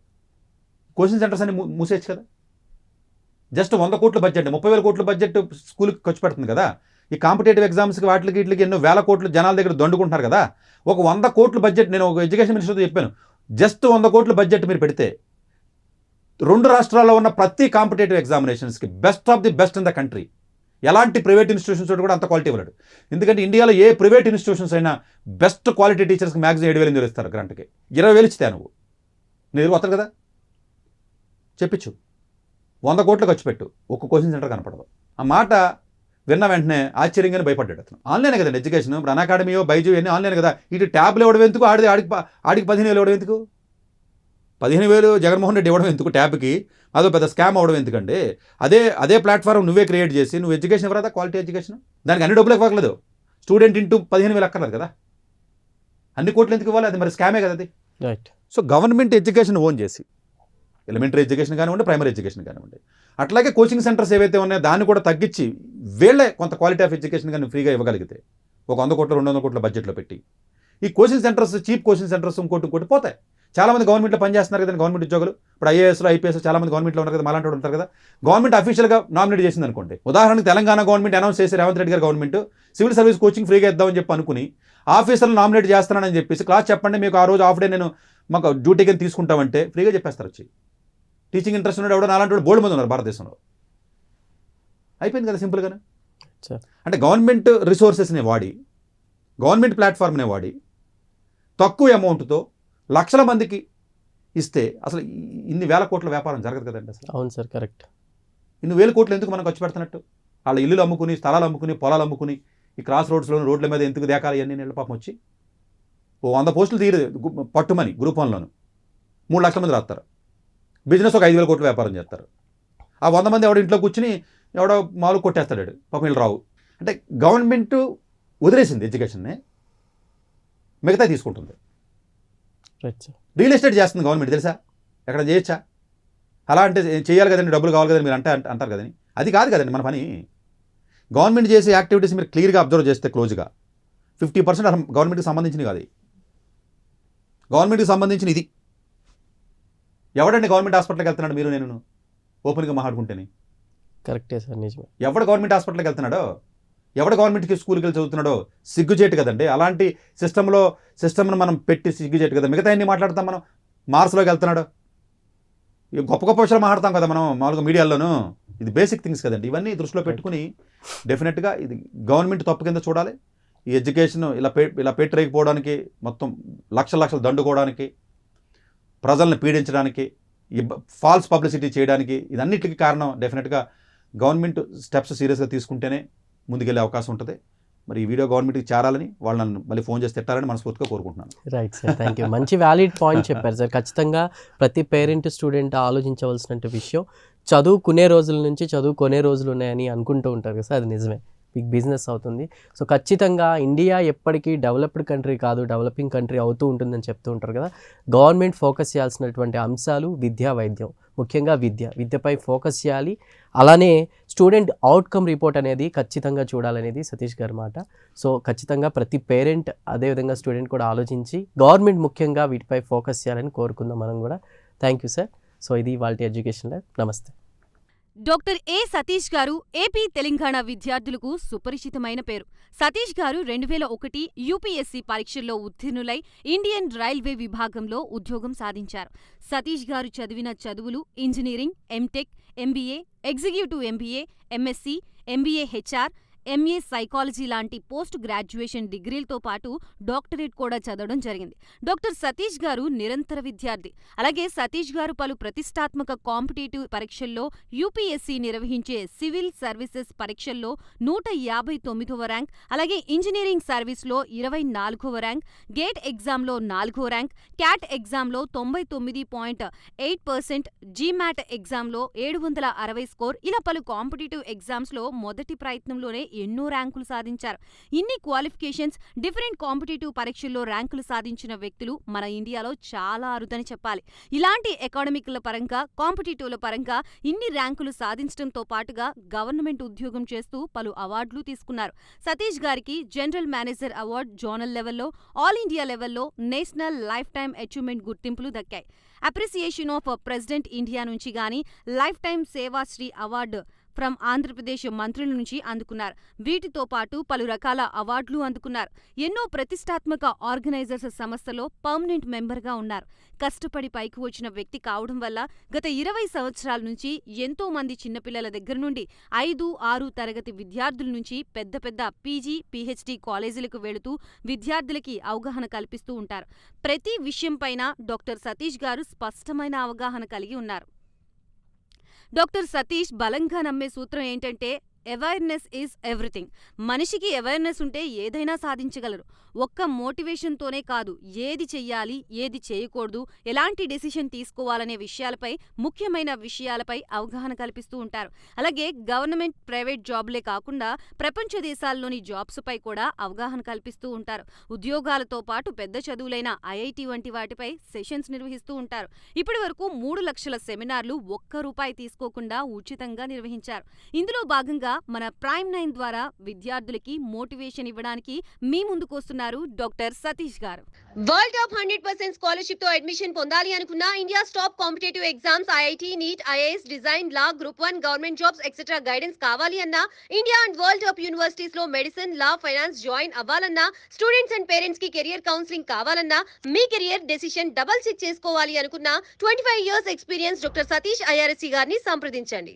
కోచింగ్ సెంటర్స్ అన్ని మూసేయచ్చు కదా. జస్ట్ 100 కోట్ల బడ్జెట్, 30,000 కోట్ల బడ్జెట్ స్కూల్కి ఖర్చు పెడుతుంది కదా. ఈ కాంపిటేటివ్ ఎగ్జామ్స్కి వాటికి వీటికి ఎన్నో వేల కోట్లు జనాల దగ్గర దండుకుంటున్నారు కదా. ఒక 100 కోట్ల బడ్జెట్, నేను ఒక ఎడ్యుకేషన్ మినిస్టర్తో చెప్పాను, జస్ట్ 100 కోట్ల బడ్జెట్ మీరు పెడితే 2 రాష్ట్రాల్లో ఉన్న ప్రతి కాంపిటేటివ్ ఎగ్జామినేషన్స్కి best of the best in the country. ఎలాంటి ప్రైవేట్ ఇన్స్టిట్యూషన్స్ కూడా అంత క్వాలిటీ ఇవ్వలేడు. ఎందుకంటే ఇండియాలో ఏ ప్రైవేట్ ఇన్స్టిట్యూషన్స్ అయినా బెస్ట్ క్వాలిటీ టీచర్స్కి మ్యాక్సిమం 7,000 ఇస్తారు గ్రాంట్కి. 20,000 ఇస్తే నువ్వు నీ దగ్గర వస్తారు కదా, చెప్పించు 100 కోట్లు ఖర్చు పెట్టు, ఒక్క కోచింగ్ సెంటర్ కనపడదు. ఆ మాట విన్న వెంటనే ఆశ్చర్యంగానే భయపడ్డాడు అతను. ఆన్లైనే కదండి ఎడ్యుకేషన్, ఇప్పుడు అన్అకాడమీయో బైజూ అన్నీ ఆన్లైన్ కదా. ఇటు ట్యాబ్లు ఇవ్వడం ఎందుకు, ఆడికి 15,000 ఇవ్వడం ఎందుకు, 15,000 జగన్మోహన్ రెడ్డి ఇవ్వడం ఎందుకు ట్యాబ్కి, అదో పెద్ద స్కామ్ అవ్వడం ఎందుకండి. అదే ప్లాట్ఫామ్ నువ్వే క్రియేట్ చేసి నువ్వు ఎడ్యుకేషన్ ఇవ్వరా, క్వాలిటీ ఎడ్యుకేషన్, దానికి అన్ని డబ్బులు ఇవ్వట్లేదు. స్టూడెంట్ ఇంటూ 15,000 అక్కర్లేదు కదా, అన్ని కోట్లు ఎందుకు ఇవ్వాలి, అది మరి స్కామే కదా అది. Right. So government education own చేసి ఎలిమెంటరీ ఎడ్యుకేషన్ కానివ్వండి, ప్రైమరీ ఎడ్యుకేషన్ కానివ్వండి, అట్లాగే కోచింగ్ సెంటర్స్ ఏవైతే ఉన్నాయో దాన్ని కూడా తగ్గించి వీళ్ళే కొంత క్వాలిటీ ఆఫ్ ఎడ్యుకేషన్ కానీ ఫ్రీగా ఇవ్వగలిగితే ఒక 100 కోట్ల 200 కోట్ల బడ్జెట్లో పెట్టి ఈ coaching centres, cheap coaching centres ఇంకోటి పోతాయి. చాలామంది గవర్నమెంట్లో పనిచేస్తున్నారు కదా గవర్నమెంట్ ఉద్యోగులు, ఇప్పుడు ఐఏఎస్లో, ఐపీఎస్ చాలామంది గవర్నమెంట్లో ఉన్నారు కదా, మాలాంటి ఉంటారు కదా. గవర్నమెంట్ అఫీషియల్గా నామినేట్ చేసింది అనుకోండి, ఉదాహరణకు తెలంగాణ గవర్నమెంట్ అనౌన్స్ చేసి రేవంత్ రెడ్డి గారు గవర్నమెంట్ సివిల్ సర్వీస్ కోచింగ్ ఫ్రీగా ఇద్దామని చెప్పి అనుకుని ఆఫీసర్లు నామినేట్ చేస్తున్నానని చెప్పేసి క్లాస్ చెప్పండి, మీకు ఆ రోజు హాఫ్ డే నేను మాకు డ్యూటీకి తీసుకుంటామంటే ఫ్రీగా చెప్పేస్తారు. వచ్చి టీచింగ్ ఇంట్రెస్ట్ ఉన్నాడు ఎవడో అలాంటి వాడు బోల్డ్ మంది ఉన్నారు భారతదేశంలో. అయిపోయింది కదా సింపుల్గానే. అంటే గవర్నమెంట్ రిసోర్సెస్ని వాడి, గవర్నమెంట్ ప్లాట్ఫామ్నే వాడి తక్కువ అమౌంట్తో లక్షల మందికి ఇస్తే అసలు ఇన్ని వేల కోట్ల వ్యాపారం జరగదు కదండి అసలు. అవును సార్, కరెక్ట్. ఇన్ని వేల కోట్లు ఎందుకు మనం ఖర్చు పెడుతున్నట్టు, వాళ్ళ ఇల్లులు అమ్ముకుని, స్థలాలు అమ్ముకుని, పొలాలు అమ్ముకుని, ఈ క్రాస్ రోడ్ల మీద ఎందుకు దేకాలి అన్ని నీళ్ళ పాపం వచ్చి 100 పోస్టులు తీయదు పట్టుమని గ్రూప్ 1లోను 3 లక్షల మంది రాస్తారు. బిజినెస్ ఒక 5,000 కోట్ల వ్యాపారం చేస్తారు. ఆ 100 మంది ఎవడో ఇంట్లో కూర్చుని ఎవడో మామూలు కొట్టేస్తాడు, పాపం వీళ్ళు రావు. అంటే గవర్నమెంట్ వదిలేసింది ఎడ్యుకేషన్ని, మిగతా తీసుకుంటుంది. రియల్ ఎస్టేట్ చేస్తుంది గవర్నమెంట్, తెలుసా? ఎక్కడ చేయొచ్చా? అలా అంటే చేయాలి కదండి, డబ్బులు కావాలి కదండి మీరు అంటారు కదండి. అది కాదు కదండి మన పని. గవర్నమెంట్ చేసే యాక్టివిటీస్ మీరు క్లియర్గా అబ్జర్వ్ చేస్తే క్లోజ్గా 50% గవర్నమెంట్కి సంబంధించినవి కాదు. గవర్నమెంట్కి సంబంధించిన ఇది ఎవడండి గవర్నమెంట్ హాస్పిటల్కి వెళ్తున్నాడు, మీరు నేను ఓపెన్గా మాట్లాడుకుంటేనే. కరెక్టే సార్, నిజమే. ఎవడు గవర్నమెంట్ హాస్పిటల్కి వెళ్తున్నాడో, ఎవడు గవర్నమెంట్కి స్కూల్కి వెళ్ళి చదువుతున్నాడో సిగ్గుచేటు కదండి. అలాంటి సిస్టమ్ను మనం పెట్టి సిగ్గుచేటు కదా. మిగతా ఎన్ని మాట్లాడతాం మనం, మార్స్లోకి వెళ్తున్నాడు, గొప్ప గొప్ప విషయాలు మాట్లాడతాం కదా మనం మామూలుగా మీడియాల్లోనూ. ఇది బేసిక్ థింగ్స్ కదండి. ఇవన్నీ దృష్టిలో పెట్టుకుని డెఫినెట్గా ఇది గవర్నమెంట్ తప్పు కింద చూడాలి. ఈ ఎడ్యుకేషన్ ఇలా పెట్టరేకపోవడానికి, మొత్తం లక్షలు దండుకోవడానికి, ప్రజల్ని పీడించడానికి, ఫాల్స్ పబ్లిసిటీ చేయడానికి, ఇదన్నిటికీ కారణం డెఫినెట్గా గవర్నమెంట్ స్టెప్స్ సీరియస్గా తీసుకుంటేనే ముందుకెళ్ళే అవకాశం ఉంటుంది. మరి ఈ వీడియో గవర్నమెంట్కి చేరాలని వాళ్ళు నన్ను మళ్ళీ ఫోన్ చేసి తిట్టాలని మనస్ఫూర్తిగా కోరుకుంటున్నాను. Right sir, thank you. మంచి వ్యాలిడ్ పాయింట్ చెప్పారు సార్. ఖచ్చితంగా ప్రతి పేరెంట్, స్టూడెంట్ ఆలోచించవలసిన విషయం, చదువుకునే రోజుల నుంచి చదువుకునే రోజులు ఉన్నాయని అనుకుంటూ ఉంటారు కదా సార్, అది నిజమే. బిగ్ బిజినెస్ అవుతుంది. సో ఖచ్చితంగా ఇండియా ఎప్పటికీ డెవలప్డ్ కంట్రీ కాదు, డెవలపింగ్ కంట్రీ అవుతూ ఉంటుందని చెప్తూ ఉంటారు కదా. గవర్నమెంట్ ఫోకస్ చేయాల్సినటువంటి అంశాలు విద్యా, వైద్యం, ముఖ్యంగా విద్యపై ఫోకస్ చేయాలి. అలానే స్టూడెంట్ అవుట్కమ్ రిపోర్ట్ అనేది ఖచ్చితంగా చూడాలనేది సతీష్ గారి మాట. సో ఖచ్చితంగా ప్రతి పేరెంట్, అదేవిధంగా స్టూడెంట్ కూడా ఆలోచించి గవర్నమెంట్ ముఖ్యంగా వీటిపై ఫోకస్ చేయాలని కోరుకుందాం మనం కూడా. Thank you sir. సో ఇది వాళ్ళ ఎడ్యుకేషన్ లైఫ్. నమస్తే. డాక్టర్ ఏ సతీష్ గారు ఏపీ, తెలంగాణ విద్యార్థులకు సుపరిచితమైన పేరు. సతీష్ గారు 2001 యూపీఎస్సీ పరీక్షల్లో ఉత్తీర్ణులై ఇండియన్ రైల్వే విభాగంలో ఉద్యోగం సాధించారు. సతీష్ గారు చదివిన చదువులు engineering, M Tech, MBA, executive MBA, MSc, MBA HR, MA psychology లాంటి పోస్ట్ గ్రాడ్యుయేషన్ డిగ్రీలతో పాటు డాక్టరేట్ కూడా చదవడం జరిగింది. డాక్టర్ సతీష్ గారు నిరంతర విద్యార్థి. అలాగే సతీష్ గారు పలు ప్రతిష్టాత్మక కాంపిటేటివ్ పరీక్షల్లో యూపీఎస్సీ నిర్వహించే సివిల్ సర్వీసెస్ పరీక్షల్లో 159వ ర్యాంక్, అలాగే ఇంజనీరింగ్ సర్వీస్లో 24వ ర్యాంక్, గేట్ ఎగ్జామ్లో 4వ ర్యాంక్, క్యాట్ ఎగ్జామ్లో 99.8%, జీమాట్ ఎగ్జామ్లో 760 స్కోర్, ఇలా పలు కాంపిటేటివ్ ఎగ్జామ్స్లో మొదటి ప్రయత్నంలోనే ఎన్నో ర్యాంకులు సాధించారు. ఇన్ని క్వాలిఫికేషన్స్, డిఫరెంట్ కాంపిటేటివ్ పరీక్షల్లో ర్యాంకులు సాధించిన వ్యక్తులు మన ఇండియాలో చాలా అరుదని చెప్పాలి. ఇలాంటి అకాడమిక్ల పరంగా, కాంపిటేటివ్ల పరంగా ఇన్ని ర్యాంకులు సాధించడంతో పాటుగా గవర్నమెంట్ ఉద్యోగం చేస్తూ పలు అవార్డులు తీసుకున్నారు. సతీష్ గారికి జనరల్ మేనేజర్ అవార్డు జోనల్ లెవెల్లో, ఆల్ ఇండియా లెవెల్లో నేషనల్ లైఫ్ టైమ్ అచీవ్మెంట్ గుర్తింపులు దక్కాయి. అప్రిసియేషన్ ఆఫ్ ప్రెసిడెంట్ ఇండియా నుంచి గానీ life time Sevashri award from Andhra Pradesh మంత్రుల నుంచి అందుకున్నారు. వీటితో పాటు పలు రకాల అవార్డులు అందుకున్నారు. ఎన్నో ప్రతిష్టాత్మక ఆర్గనైజర్స్ సంస్థలో పర్మనెంట్ మెంబర్గా ఉన్నారు. కష్టపడి పైకి వచ్చిన వ్యక్తి కావడం వల్ల గత 20 సంవత్సరాల నుంచి ఎంతో మంది చిన్నపిల్లల దగ్గర నుండి 5, 6 తరగతి విద్యార్థుల నుంచి పెద్ద పెద్ద పీజీ, పీహెచ్డీ కాలేజీలకు వెళుతూ విద్యార్థులకి అవగాహన కల్పిస్తూ ఉంటారు. ప్రతి విషయంపైన డాక్టర్ సతీష్ గారు స్పష్టమైన అవగాహన కలిగి ఉన్నారు. డాక్టర్ సతీష్ బలంగా నమ్మే సూత్రం ఏంటంటే అవేర్నెస్ ఈజ్ ఎవ్రీథింగ్. మనిషికి అవేర్నెస్ ఉంటే ఏదైనా సాధించగలరు. ఒక్క మోటివేషన్తోనే కాదు, ఏది చెయ్యాలి, ఏది చేయకూడదు, ఎలాంటి డెసిషన్ తీసుకోవాలనే విషయాలపై, ముఖ్యమైన విషయాలపై అవగాహన కల్పిస్తూ ఉంటారు. అలాగే గవర్నమెంట్, ప్రైవేట్ జాబ్లే కాకుండా ప్రపంచ దేశాల్లోని జాబ్స్పై కూడా అవగాహన కల్పిస్తూ ఉంటారు. ఉద్యోగాలతో పాటు పెద్ద చదువులైన ఐఐటి వంటి వాటిపై సెషన్స్ నిర్వహిస్తూ ఉంటారు. ఇప్పటి వరకు 3 లక్షల సెమినార్లు ఒక్క రూపాయి తీసుకోకుండా ఉచితంగా నిర్వహించారు. ఇందులో భాగంగా మన ప్రైమ్ 9 ద్వారా విద్యార్థులకి మోటివేషన్ ఇవ్వడానికి మీ ముందుకు వస్తున్నారు డాక్టర్ సతీష్ గారు. వరల్డ్ టాప్ 100% స్కాలర్షిప్ తో అడ్మిషన్ పొందాలి అనుకున్నా India top competitive exams IIT, NEET, IAS, design, law, group 1, government jobs etcetera guidance కావాలి అన్నా, India and world top universities లో మెడిసిన్, లా, ఫైనాన్స్ జాయిన్ అవ్వాలన్నా, స్టూడెంట్స్ అండ్ పేరెంట్స్ కి career counselling కావాలన్నా, మీ కెరియర్ డెసిషన్ డబుల్ చెక్ చేసుకోవాలి అనుకున్నా 25 years experience doctor Satish IRSC గారిని సంప్రదించండి.